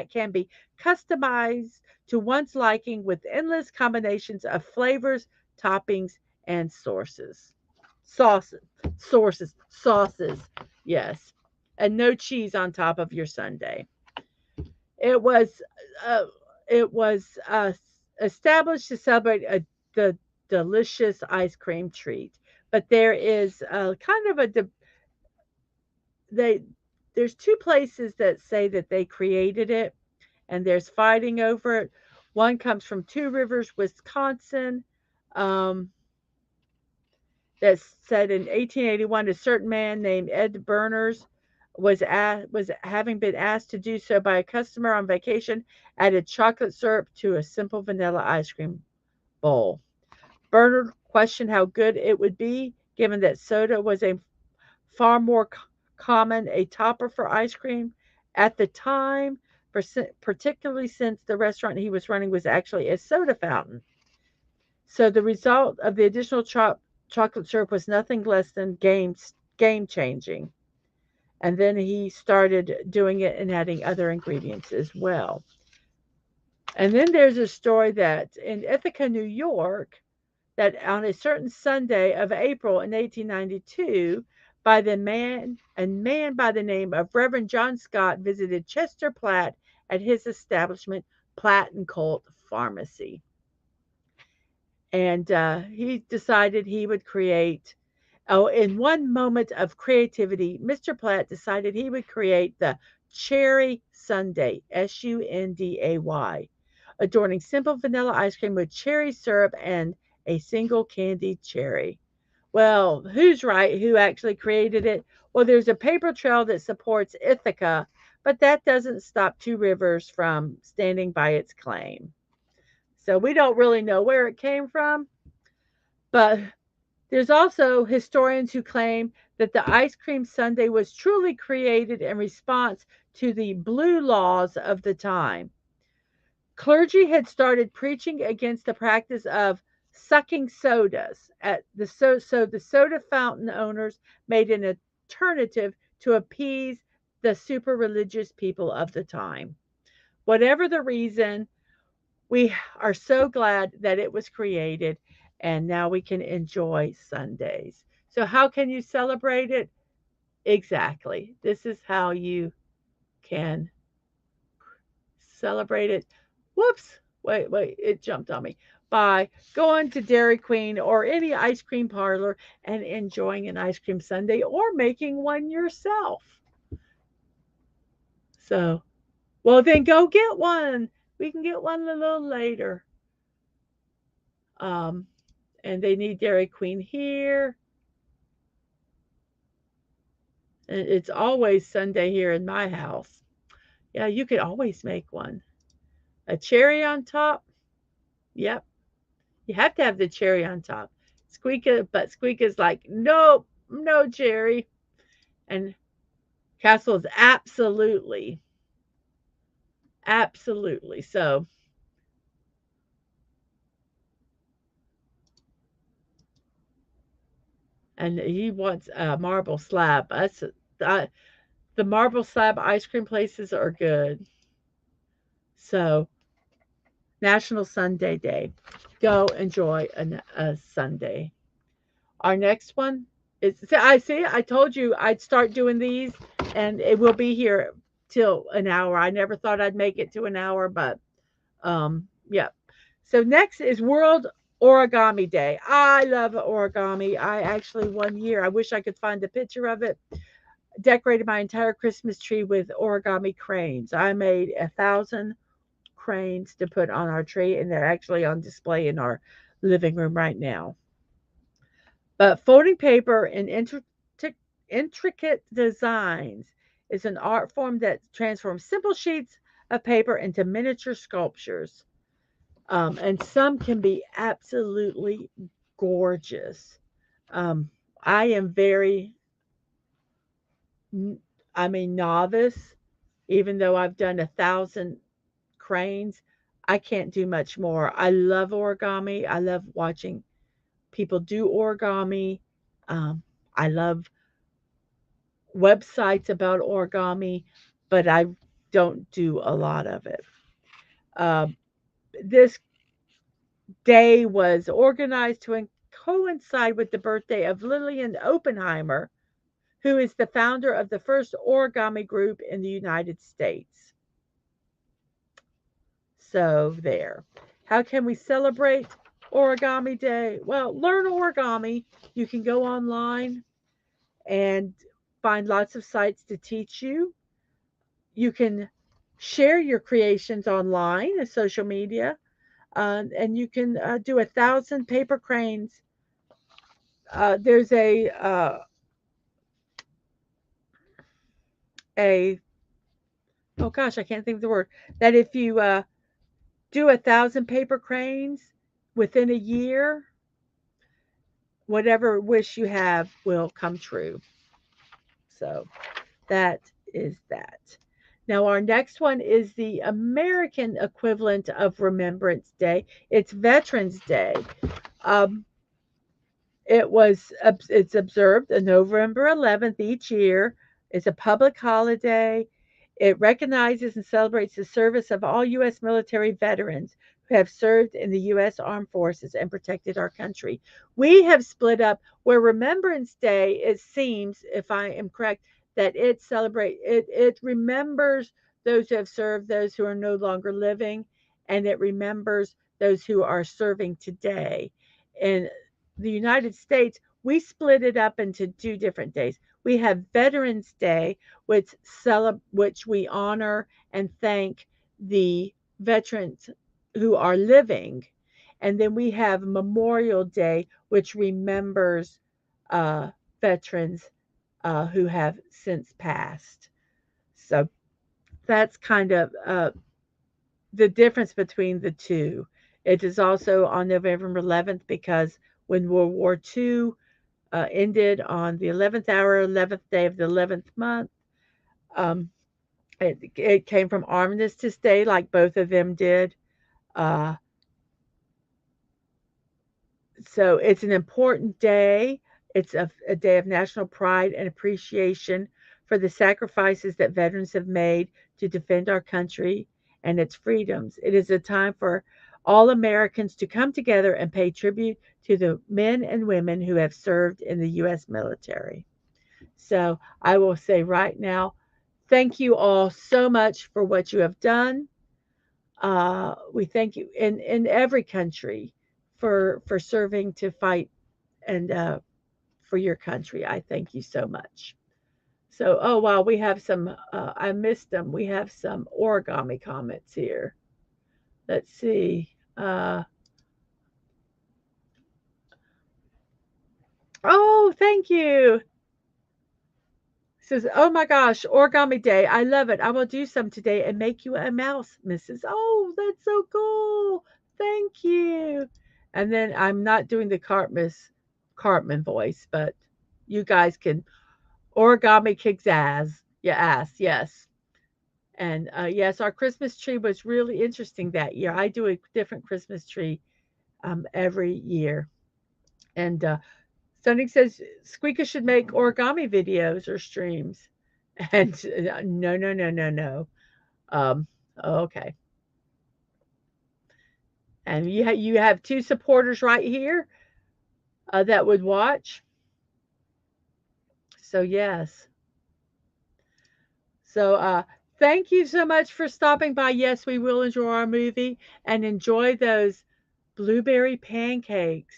can be customized to one's liking with endless combinations of flavors, toppings, and sauces. Yes, and no cheese on top of your sundae. It was uh, it was established to celebrate the delicious ice cream treat, but there is kind of they there's two places that say that they created it, and there's fighting over it. One comes from Two Rivers, Wisconsin. Um, that said in 1881, a certain man named Ed Berners was having been asked to do so by a customer on vacation, added chocolate syrup to a simple vanilla ice cream bowl. Bernard questioned how good it would be, given that soda was a far more common a topper for ice cream at the time, particularly since the restaurant he was running was actually a soda fountain. So the result of the additional chocolate syrup was nothing less than game changing. And then he started doing it and adding other ingredients as well. And then there's a story that in Ithaca, New York, that on a certain Sunday of April in 1892, a man by the name of Reverend John Scott visited Chester Platt at his establishment, Platt and Colt Pharmacy. And he decided he would create. Oh, in one moment of creativity, Mr. Platt decided he would create the Cherry Sundae, Sunday, adorning simple vanilla ice cream with cherry syrup and a single candied cherry. Well, who's right? Who actually created it? Well, there's a paper trail that supports Ithaca, but that doesn't stop Two Rivers from standing by its claim. So we don't really know where it came from, but there's also historians who claim that the ice cream sundae was truly created in response to the blue laws of the time. Clergy had started preaching against the practice of sucking sodas. So the soda fountain owners made an alternative to appease the super religious people of the time. Whatever the reason, we are so glad that it was created and now we can enjoy Sundays. So, how can you celebrate it? Exactly. This is how you can celebrate it. Whoops. Wait, it jumped on me. By going to Dairy Queen or any ice cream parlor and enjoying an ice cream sundae or making one yourself. So, well, then go get one. We can get one a little later. Um, and they need Dairy Queen here. And it's always Sunday here in my house. Yeah, you could always make one. A cherry on top. Yep. You have to have the cherry on top. Squeaka's like, nope, no cherry. And Castle is absolutely, absolutely. So, and he wants a marble slab. The marble slab ice cream places are good. So, National Sunday Day. Go enjoy a Sunday. Our next one is, I told you I'd start doing these and it will be here till an hour. I never thought I'd make it to an hour, but yeah. So next is World Origami Day. I love origami. I actually one year, I wish I could find a picture of it, decorated my entire Christmas tree with origami cranes. I made 1,000 cranes to put on our tree, and they're actually on display in our living room right now. But folding paper in intricate designs is an art form that transforms simple sheets of paper into miniature sculptures. And some can be absolutely gorgeous. I am very, novice, even though I've done 1,000 cranes. I can't do much more. I love origami. I love watching people do origami. I love websites about origami, but I don't do a lot of it. Uh, this day was organized to coincide with the birthday of Lillian Oppenheimer, who is the founder of the first origami group in the United States. So, there. How can we celebrate Origami Day? Well, learn origami. You can go online and find lots of sites to teach you. You can share your creations online and social media, and you can do 1,000 paper cranes. There's a oh gosh, I can't think of the word, that if you do 1,000 paper cranes within a year, whatever wish you have will come true. So that is that. Now, our next one is the American equivalent of Remembrance Day. It's Veterans Day. Um, it's observed on November 11th each year. It's a public holiday. It recognizes and celebrates the service of all U.S. military veterans who have served in the U.S. Armed Forces and protected our country. We have split up where Remembrance Day, it seems, if I am correct, that it remembers those who have served, those who are no longer living, and it remembers those who are serving today. In the United States, we split it up into two different days. We have Veterans Day, which we honor and thank the veterans who are living, and then we have Memorial Day, which remembers veterans who have since passed. So that's kind of the difference between the two. It is also on November 11th because when World War II ended on the 11th hour, 11th day of the 11th month, um, it came from Armistice Day, like both of them did. Uh, so it's an important day. It's a day of national pride and appreciation for the sacrifices that veterans have made to defend our country and its freedoms. It is a time for all Americans to come together and pay tribute to the men and women who have served in the U.S. military. So I will say right now, thank you all so much for what you have done. We thank you in every country for serving to fight and for your country. I thank you so much. So, oh wow, we have some. I missed them. We have some origami comments here. Let's see. Oh, thank you. Says, oh my gosh, origami day. I love it. I will do some today and make you a mouse, Mrs. Oh, that's so cool. Thank you. And then I'm not doing the Cartman voice, but you guys can origami kicks ass. Yeah, ass, yes. And yes, our Christmas tree was really interesting that year. I do a different Christmas tree every year. And Stunning says Squeaker should make origami videos or streams. And no, no, no, no, no. Um, okay. And you have two supporters right here that would watch. So yes. So thank you so much for stopping by. Yes, we will enjoy our movie and enjoy those blueberry pancakes.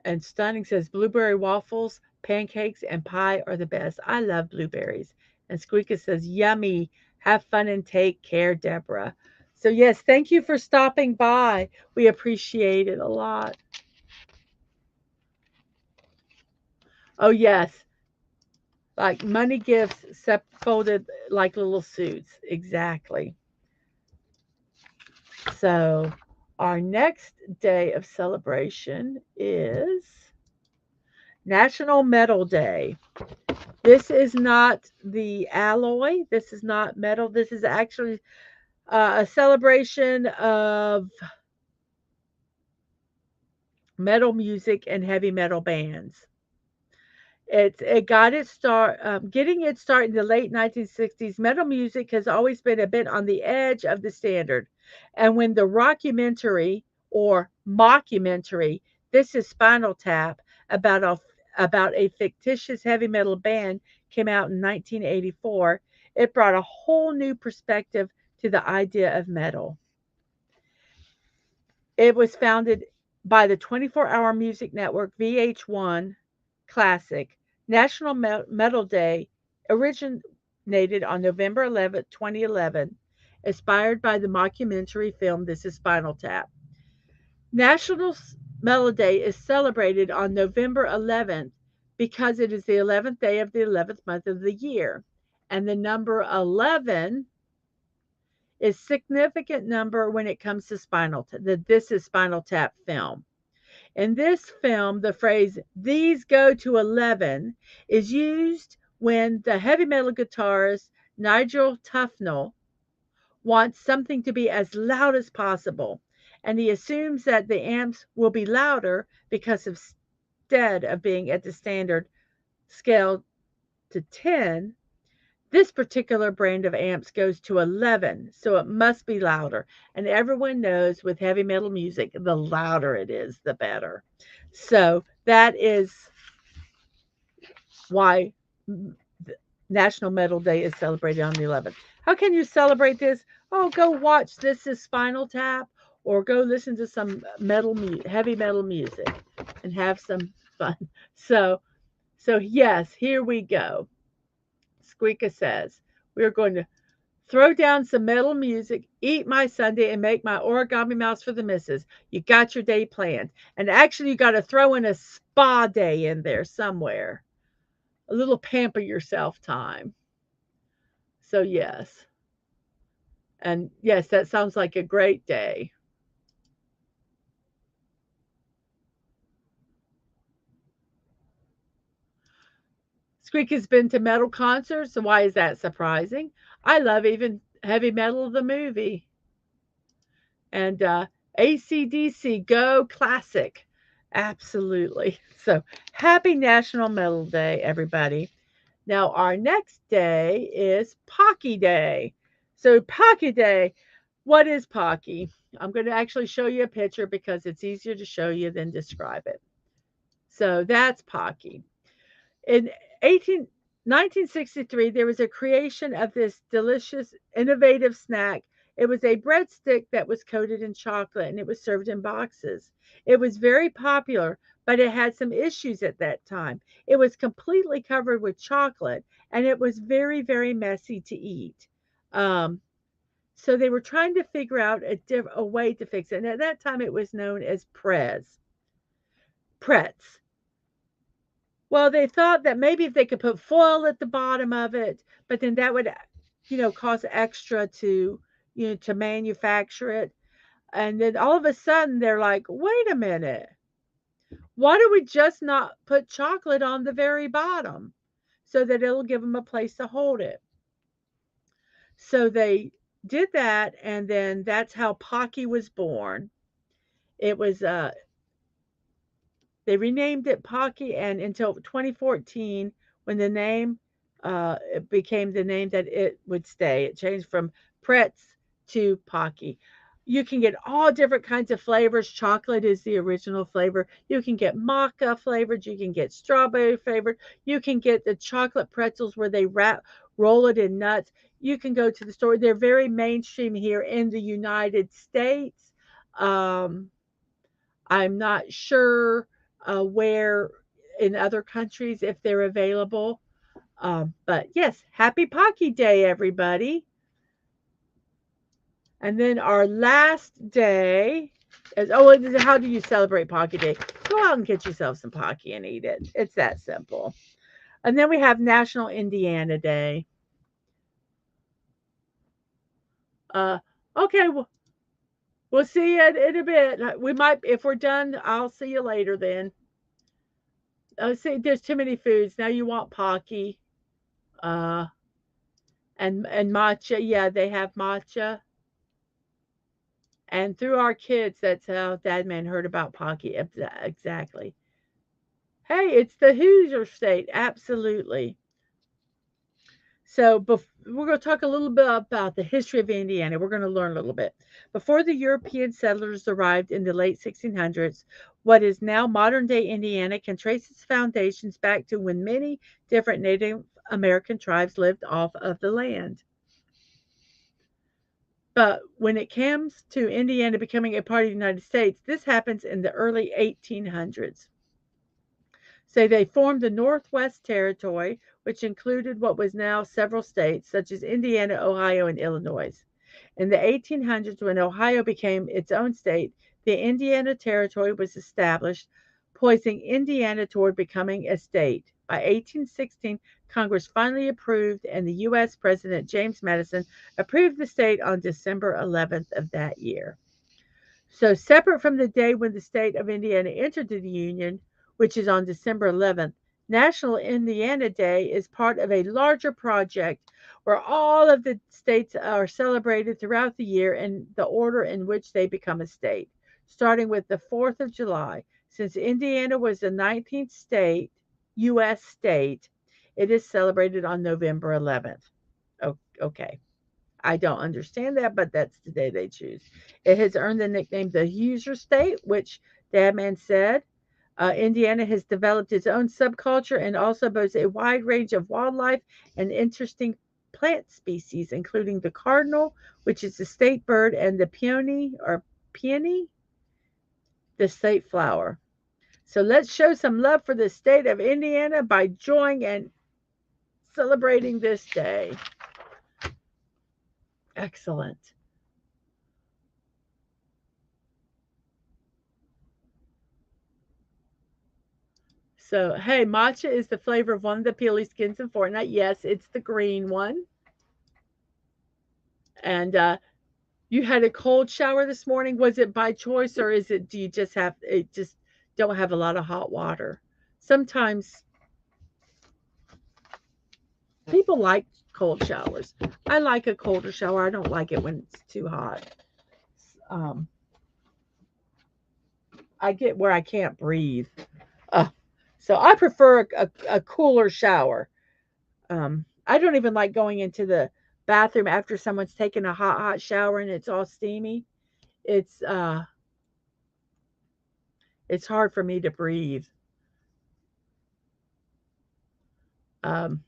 And Stunning says blueberry waffles, pancakes, and pie are the best. I love blueberries. And Squeaker says, yummy. Have fun and take care, Deborah. So, yes, thank you for stopping by. We appreciate it a lot. Oh, yes. Like money gifts folded like little suits. Exactly. So, our next day of celebration is National Metal Day. This is not the alloy. This is not metal. This is actually a celebration of metal music and heavy metal bands. It got its start, getting its start in the late 1960s. Metal music has always been a bit on the edge of the standard, and when the rockumentary or mockumentary, This Is Spinal Tap, about a fictitious heavy metal band came out in 1984, it brought a whole new perspective to the idea of metal. It was founded by the 24-hour music network VH1 Classic. National Metal Day originated on November 11th, 2011, inspired by the mockumentary film This Is Spinal Tap. National Metal Day is celebrated on November 11th because it is the 11th day of the 11th month of the year. And the number 11 is a significant number when it comes to This Is Spinal Tap film. In this film, the phrase, these go to 11, is used when the heavy metal guitarist Nigel Tufnell wants something to be as loud as possible, and he assumes that the amps will be louder because instead of being at the standard scale to 10, this particular brand of amps goes to 11, so it must be louder. And everyone knows with heavy metal music, the louder it is, the better. So that is why National Metal Day is celebrated on the 11th. How can you celebrate this? Oh, go watch This Is Spinal Tap or go listen to some heavy metal music and have some fun. So, yes, here we go. Squeaka says, we're going to throw down some metal music, eat my sundae, and make my origami mouse for the missus. You got your day planned. And actually, you got to throw in a spa day in there somewhere. A little pamper yourself time. So, yes. And yes, that sounds like a great day. Squeak has been to metal concerts. So why is that surprising? I love even heavy metal, the movie. And AC/DC, go classic. Absolutely. So happy National Metal Day, everybody. Now, our next day is Pocky Day. So, Pocky Day, what is Pocky? I'm going to actually show you a picture because it's easier to show you than describe it. So, that's Pocky. In 1963, there was a creation of this delicious, innovative snack. It was a breadstick that was coated in chocolate and it was served in boxes. It was very popular, but it had some issues at that time. It was completely covered with chocolate and it was very, very messy to eat. Um, so they were trying to figure out a way to fix it. And at that time, it was known as Pretz. Well, they thought that maybe if they could put foil at the bottom of it, but then that would, cost extra to manufacture it. And then all of a sudden they're like, wait a minute, why do we just not put chocolate on the very bottom so that it'll give them a place to hold it? So they did that, and then that's how Pocky was born. It was They renamed it Pocky, and until 2014, when the name it became the name that it would stay. It changed from Pretz to Pocky. You can get all different kinds of flavors. Chocolate is the original flavor. You can get maca flavored. You can get strawberry flavored. You can get the chocolate pretzels where they roll it in nuts. You can go to the store. They're very mainstream here in the United States. I'm not sure where in other countries if they're available. But yes, happy Pocky Day, everybody. And then our last day is, how do you celebrate Pocky Day? Go out and get yourself some Pocky and eat it. It's that simple. And then we have National Indiana Day. Okay, we'll see you in a bit. We might, if we're done, I'll see you later then. See, there's too many foods. Now you want Pocky. And matcha. Yeah, they have matcha. And through our kids, that's how Dadman heard about Pocky. Exactly. Hey, it's the Hoosier state. Absolutely. So we're going to talk a little bit about the history of Indiana. We're going to learn a little bit. Before the European settlers arrived in the late 1600s, what is now modern-day Indiana can trace its foundations back to when many different Native American tribes lived off of the land. But when it comes to Indiana becoming a part of the United States, this happens in the early 1800s. So they formed the Northwest Territory, which included what was now several states, such as Indiana, Ohio, and Illinois. In the 1800s, when Ohio became its own state, the Indiana Territory was established, poising Indiana toward becoming a state. By 1816, Congress finally approved, and the U.S. President James Madison approved the state on December 11th of that year. So, separate from the day when the state of Indiana entered the Union, which is on December 11th, National Indiana Day is part of a larger project where all of the states are celebrated throughout the year in the order in which they become a state, starting with the 4th of July. Since Indiana was the 19th state U.S. state. It is celebrated on November 11th. Okay. I don't understand that, but that's the day they choose. It has earned the nickname the Hoosier State, which Dadman said. Indiana has developed its own subculture and also boasts a wide range of wildlife and interesting plant species, including the cardinal, which is the state bird, and the peony, the state flower. So let's show some love for the state of Indiana by joining and celebrating this day. Excellent. So, hey, matcha is the flavor of one of the peely skins in Fortnite. Yes, it's the green one. And you had a cold shower this morning. Was it by choice, or is it? Do you just have it? Just don't have a lot of hot water. Sometimes people like cold showers. I like a colder shower. I don't like it when it's too hot. Um, I get where I can't breathe. Uh, so I prefer a cooler shower. I don't even like going into the bathroom after someone's taken a hot shower and it's all steamy. It's uh it's hard for me to breathe. Um,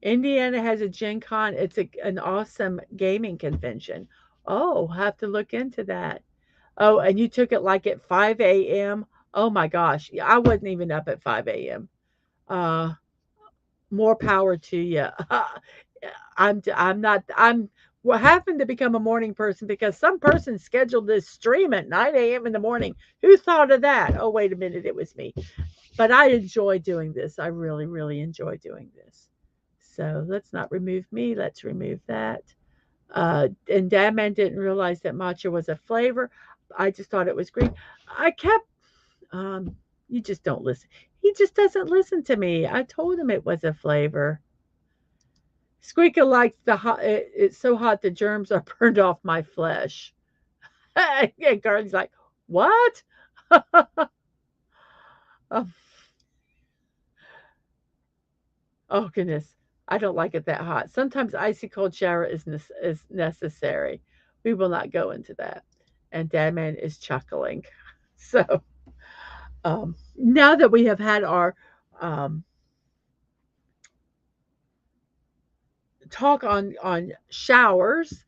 Indiana has a Gen Con. It's an awesome gaming convention. Oh, have to look into that. Oh, and you took it like at 5 a.m. Oh my gosh. Yeah, I wasn't even up at 5 a.m. Uh, more power to you. I'm not, I'm well, happened to become a morning person because some person scheduled this stream at 9 a.m. in the morning. Who thought of that? Oh, wait a minute. It was me. But I enjoy doing this. I really, really enjoy doing this. So let's not remove me. Let's remove that. And Dadman didn't realize that matcha was a flavor. I just thought it was green. I kept, you just don't listen. He just doesn't listen to me. I told him it was a flavor. Squeaker likes the hot. It's so hot the germs are burned off my flesh. And Garden's like, what? Oh, oh, goodness, I don't like it that hot. Sometimes icy cold shower is necessary. We will not go into that. And Dadman is chuckling. So now that we have had our um, talk on showers,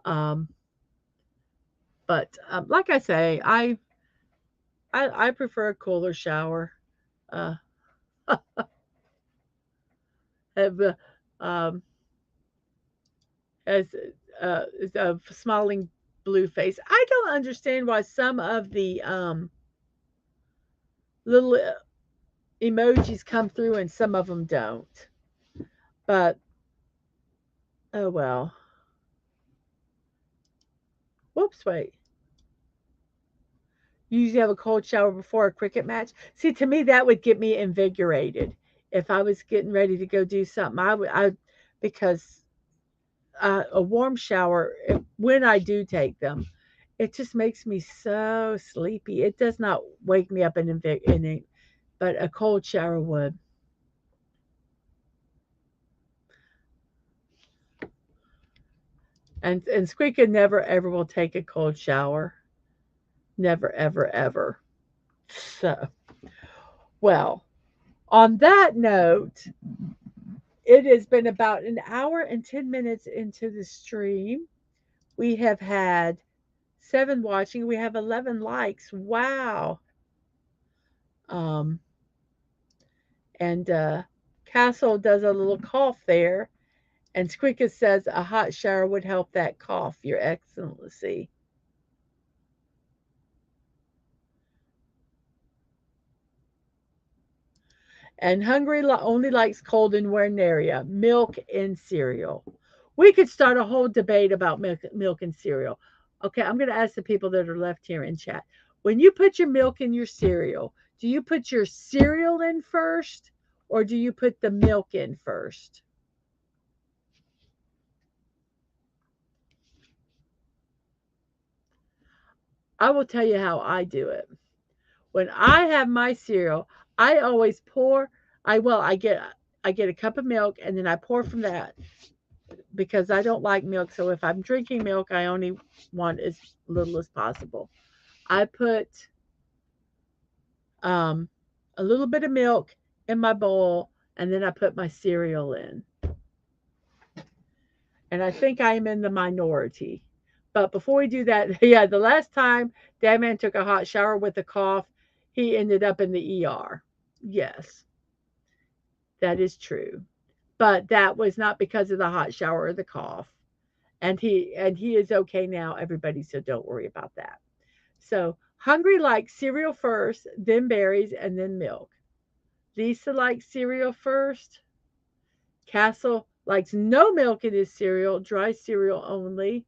um, but like I say, I prefer a cooler shower. Uh, have um, as a smiling blue face. I don't understand why some of the little emojis come through and some of them don't. But oh well. Whoops, wait. You usually have a cold shower before a cricket match. See, to me, that would get me invigorated. If I was getting ready to go do something, because a warm shower, when I do take them, it just makes me so sleepy. It does not wake me up but a cold shower would. And Squeaker never ever will take a cold shower. Never ever ever. So, well, on that note, it has been about an hour and 10 minutes into the stream. We have had 7 watching. We have 11 likes. Wow. Um, and Castle does a little cough there. And Squeaker says a hot shower would help that cough, Your Excellency. And Hungry only likes cold and area, milk and cereal. We could start a whole debate about milk and cereal. Okay, I'm going to ask the people that are left here in chat. When you put your milk in your cereal, do you put your cereal in first or do you put the milk in first? I will tell you how I do it. When I have my cereal, I always pour. I get a cup of milk and then I pour from that because I don't like milk. So if I'm drinking milk, I only want as little as possible. I put um, a little bit of milk in my bowl and then I put my cereal in. And I think I am in the minority. But before we do that, yeah, the last time Dad Man took a hot shower with a cough, he ended up in the ER. Yes, that is true. But that was not because of the hot shower or the cough. And he is okay now, everybody, so don't worry about that. So Hungry likes cereal first, then berries, and then milk. Lisa likes cereal first. Castle likes no milk in his cereal, dry cereal only.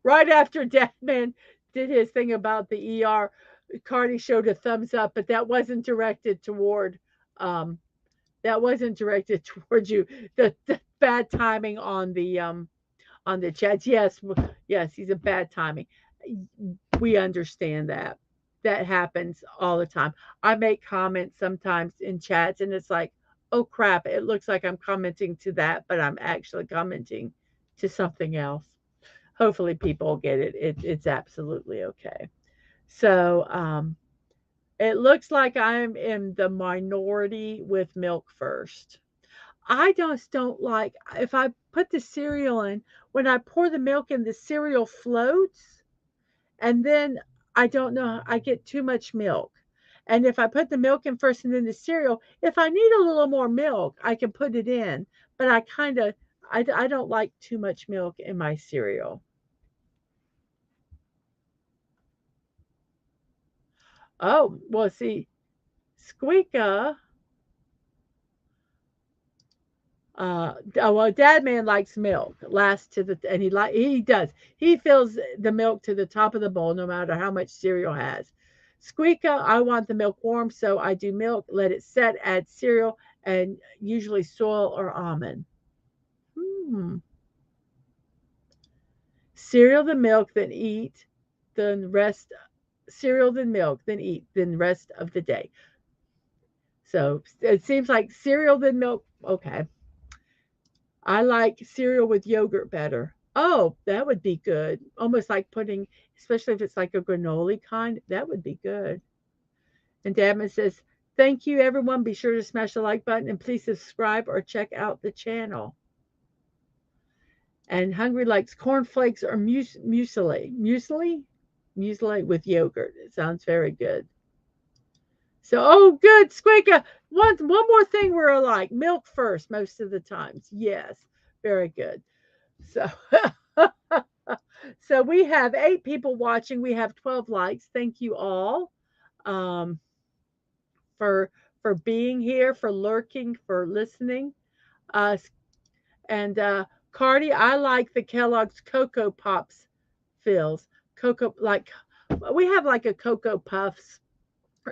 Right after Deadman did his thing about the ER, Cardi showed a thumbs up, but um that wasn't directed towards you. The bad timing on the chats. Yes, yes, he's a bad timing. We understand that. That happens all the time. I make comments sometimes in chats and it's like, "Oh crap, it looks like I'm commenting to that, but I'm actually commenting to something else." Hopefully people get it. It's absolutely okay. So, it looks like I'm in the minority with milk first. I just don't like if I put the cereal in, when I pour the milk in, the cereal floats, and then I don't know, I get too much milk. And if I put the milk in first and then the cereal, if I need a little more milk, I can put it in. But I don't like too much milk in my cereal. Oh, well, see, Squeaka, well, Dad Man likes milk. Last to the and he does. He fills the milk to the top of the bowl, no matter how much cereal has. Squeaka, I want the milk warm, so I do milk, let it set, add cereal, and usually soil or almond. Hmm. Cereal then milk, then eat. Then rest. Cereal then milk, then eat. Then rest of the day. So it seems like cereal then milk. Okay. I like cereal with yogurt better. Oh, that would be good. Almost like putting, especially if it's like a granola kind, that would be good. And Dabman says, "Thank you, everyone. Be sure to smash the like button and please subscribe or check out the channel." And Hungry likes cornflakes or muesli. Muesli? Muesli with yogurt. It sounds very good. So, oh, good, Squeaka. One more thing we're alike. Milk first, most of the times. Yes, very good. So, so we have 8 people watching. We have 12 likes. Thank you all um, for being here, for lurking, for listening. Uh, and Cardi, I like the Kellogg's Cocoa Pops fills. Cocoa like we have like a Cocoa Puffs.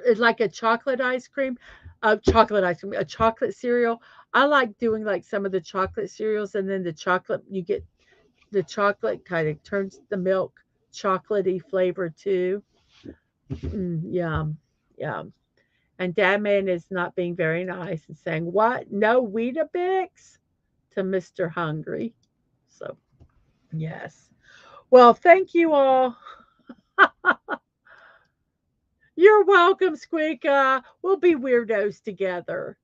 It's like a chocolate ice cream, a chocolate cereal. I like doing like some of the chocolate cereals, and then the chocolate you get the chocolate kind of turns the milk chocolatey flavor too. Yum, yum. And Dad Man is not being very nice and saying, "What? No Weetabix?" to Mr. Hungry. So, yes. Well, thank you all. You're welcome, Squeaka. We'll be weirdos together.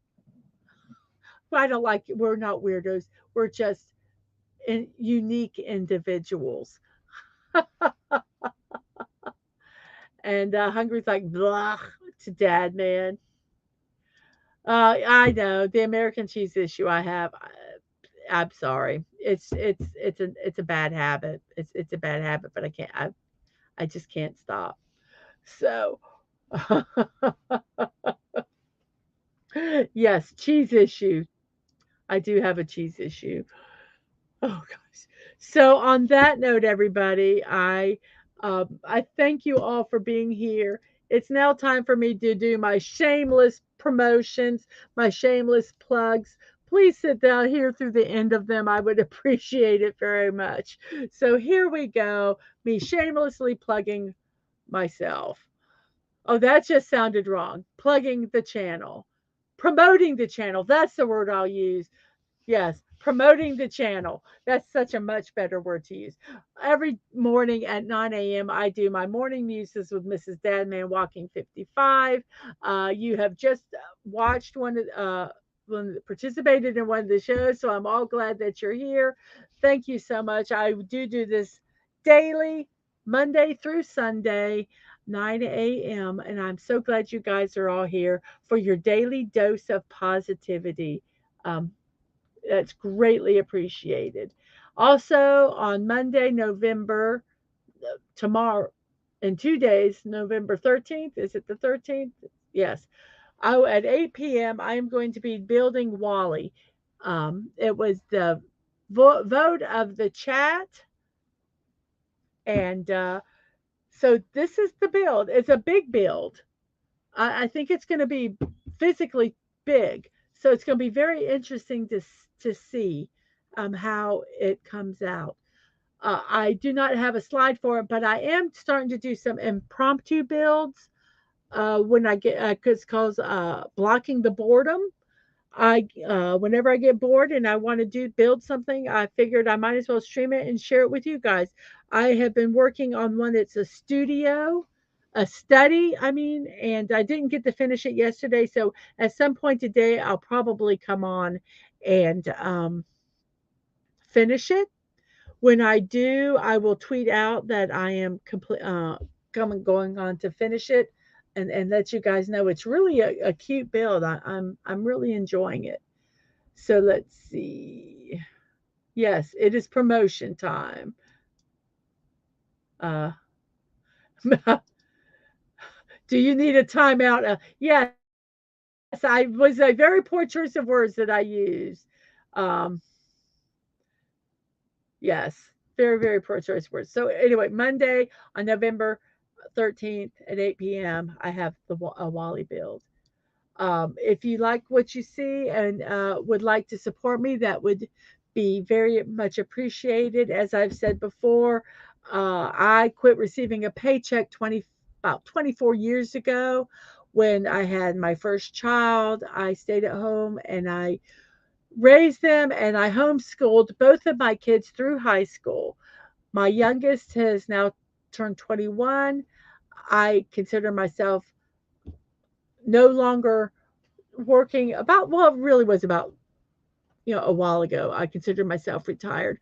I don't like it. We're not weirdos. We're just unique individuals. And Hungry's like, blah, to Dad Man. I know the American cheese issue I have. I'm sorry. It's a bad habit. It's a bad habit, but I just can't stop. So yes, cheese issue. I do have a cheese issue. Oh gosh. So on that note, everybody, I thank you all for being here. It's now time for me to do my shameless promotions, my shameless plugs. please sit down here through the end of them. I would appreciate it very much. So here we go, me shamelessly plugging myself. Oh, that just sounded wrong. Plugging the channel. Promoting the channel. That's the word I'll use. Yes, promoting the channel. That's such a much better word to use. Every morning at 9 a.m., I do my morning muses with Mrs.DadmanWalking55. You have just watched participated in one of the shows, so I'm all glad that you're here. Thank you so much. I do this daily, Monday through Sunday, 9 a.m., and I'm so glad you guys are all here for your daily dose of positivity. Um, that's greatly appreciated. Also, on Monday, tomorrow, in 2 days, November 13th, is it the 13th? Yes. Oh, at 8 p.m., I am going to be building Wally. It was the vote of the chat. And so this is the build. It's a big build. I think it's going to be physically big. So it's going to be very interesting to see how it comes out. I do not have a slide for it, but I am starting to do some impromptu builds when I get, it's called blocking the boredom. Whenever I get bored and I want to build something, I figured I might as well stream it and share it with you guys. I have been working on one that's a study, I mean, and I didn't get to finish it yesterday. So at some point today, I'll probably come on and finish it. When I do, I will tweet out that I am going on to finish it, and let you guys know. It's really a cute build. I'm really enjoying it. So let's see. Yes, it is promotion time. Uh, do you need a timeout? Yes, I was a very poor choice of words that I used. Um, yes, very, very poor choice of words. So anyway, Monday on November 13th at 8 p.m., I have a Wally build. If you like what you see and would like to support me, that would be very much appreciated. As I've said before, I quit receiving a paycheck about 24 years ago when I had my first child. I stayed at home and I raised them and I homeschooled both of my kids through high school. My youngest has now turned 21. I consider myself no longer working about, well, it really was about, a while ago. I consider myself retired.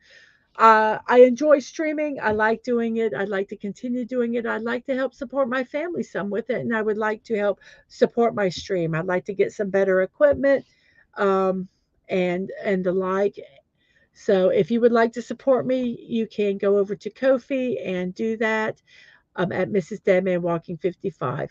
I enjoy streaming. I like doing it. I'd like to continue doing it. I'd like to help support my family some with it, and I would like to help support my stream. I'd like to get some better equipment, um, and the like. So if you would like to support me, you can go over to Ko-fi and do that at Mrs.DadmanWalking55.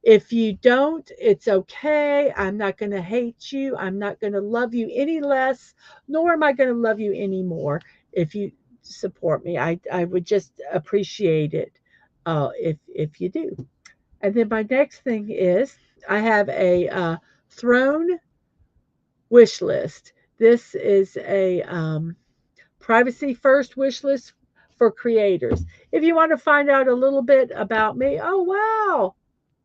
If you don't, it's okay. I'm not going to hate you. I'm not going to love you any less, nor am I going to love you any more if you support me. I would just appreciate it if you do. And then my next thing is I have a throne wish list. This is a privacy first wish list for creators. If you want to find out a little bit about me, oh, wow.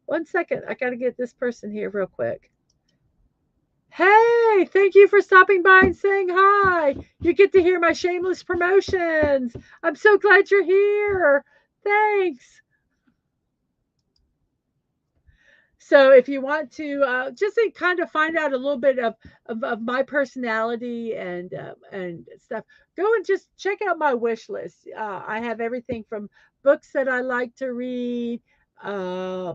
1 second. I got to get this person here real quick. Hey, thank you for stopping by and saying hi. You get to hear my shameless promotions. I'm so glad you're here. Thanks. So if you want to just to kind of find out a little bit of my personality and stuff, go and just check out my wish list. I have everything from books that I like to read, uh,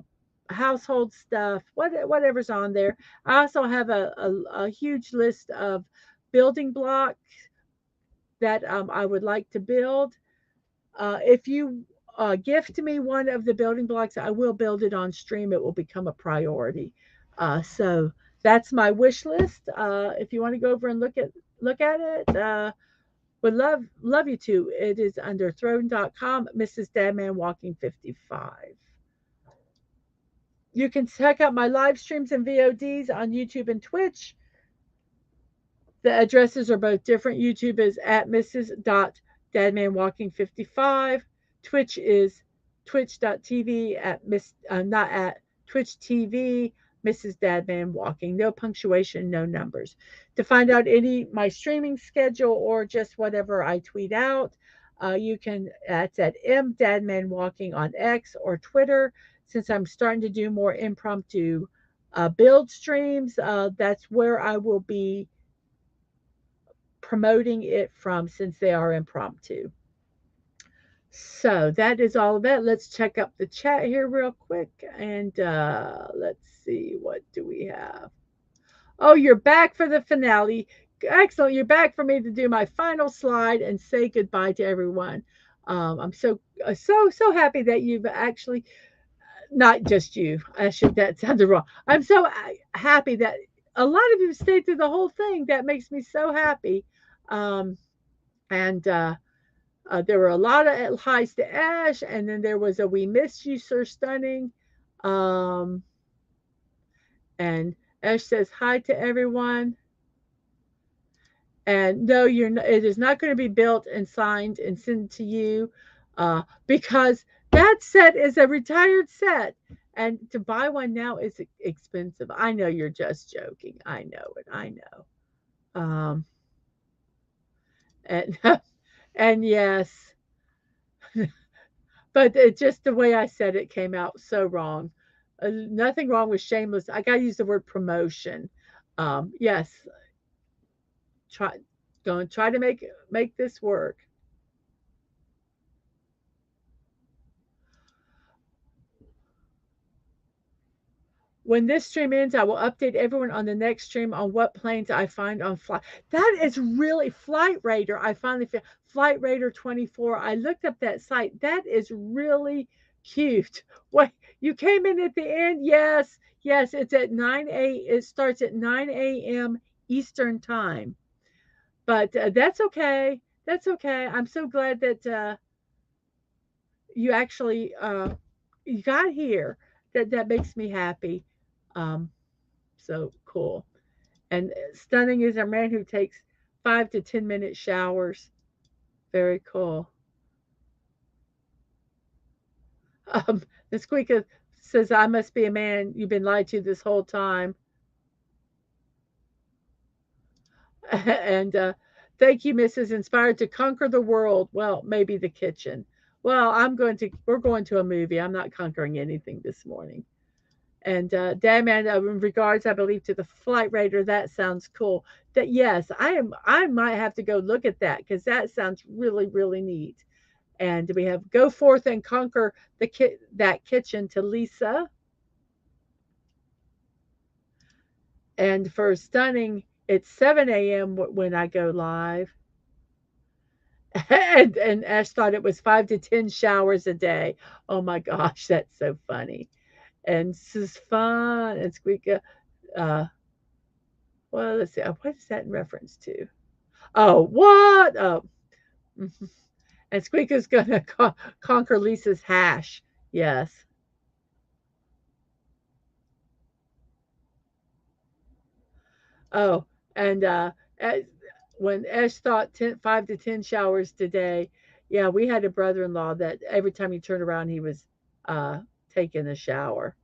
household stuff, whatever's on there. I also have a huge list of building blocks that I would like to build. If you gift me one of the building blocks, I will build it on stream. It will become a priority. So that's my wish list. If you want to go over and look at it, would love you to. It is under throne.com, Mrs.DadmanWalking55. You can check out my live streams and VODs on YouTube and Twitch. The addresses are both different. YouTube is at Mrs.DadmanWalking55. Twitch is twitch.tv at not at Twitch TV, Mrs. Dadman Walking. No punctuation, no numbers. To find out any my streaming schedule or just whatever I tweet out, you can. That's at Dadman Walking on X or Twitter. Since I'm starting to do more impromptu build streams, that's where I will be promoting it from, since they are impromptu. So that is all of it. Let's check up the chat here real quick, and let's see, what do we have? Oh, you're back for the finale. Excellent. You're back for me to do my final slide and say goodbye to everyone. I'm so happy that you've actually, not just you. That sounded wrong. I'm so happy that a lot of you stayed through the whole thing. That makes me so happy. Um, and there were a lot of highs to Ash, and then there was a "We miss you, Sir Stunning." Um, and Ash says hi to everyone. And no, you're not, it is not going to be built and signed and sent to you, because that set is a retired set, and to buy one now is expensive. I know you're just joking. I know it. I know. And and yes, but just the way I said it came out so wrong. Nothing wrong with shameless. I got to use the word promotion. Yes, try going try to make this work. When this stream ends, I will update everyone on the next stream on what planes I find on flight. That is really Flight Radar. I finally found Flight Radar 24. I looked up that site. That is really cute. What, you came in at the end? Yes, yes. It's at 9 a. It starts at 9 a.m. Eastern time. But that's okay. That's okay. I'm so glad that you actually you got here. That makes me happy. Um, so cool. And Stunning is a man who takes 5 to 10 minute showers. Very cool. The Squeaker says, I must be a man. You've been lied to this whole time. And thank you, Mrs. Inspired to conquer the world. Well, maybe the kitchen. Well, we're going to a movie. I'm not conquering anything this morning. And Dadman, in regards, I believe, to the Flight Radar, that sounds cool. That, yes, I might have to go look at that, because that sounds really, really neat. And we have go forth and conquer that kitchen to Lisa. And for Stunning, it's 7 a.m. when I go live. And Ash thought it was 5 to 10 showers a day. Oh my gosh, that's so funny. And this is fun. And Squeaker, well, let's see. What is that in reference to? Oh, what? Oh. And Squeaker's going to conquer Lisa's hash. Yes. Oh, and when Ash thought 5 to 10 showers today, yeah, we had a brother-in-law that every time he turned around, he was taking a shower.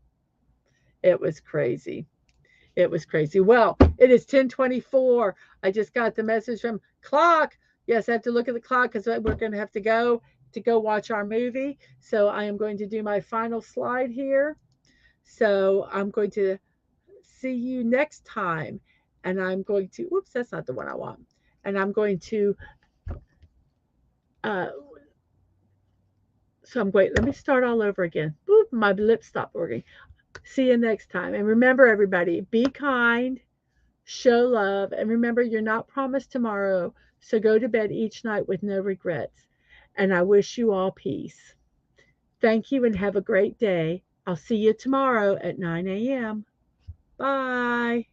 It was crazy. It was crazy. Well, it is 10:24. I just got the message from clock. Yes, I have to look at the clock, because we're going to have to go watch our movie. So I am going to do my final slide here. So I'm going to see you next time. And I'm going to, whoops, that's not the one I want. And I'm going to, so I'm going, let me start all over again. Boop, my lips stopped working. See you next time. And remember, everybody, be kind, show love, and remember, you're not promised tomorrow. So go to bed each night with no regrets. And I wish you all peace. Thank you and have a great day. I'll see you tomorrow at 9 a.m. Bye.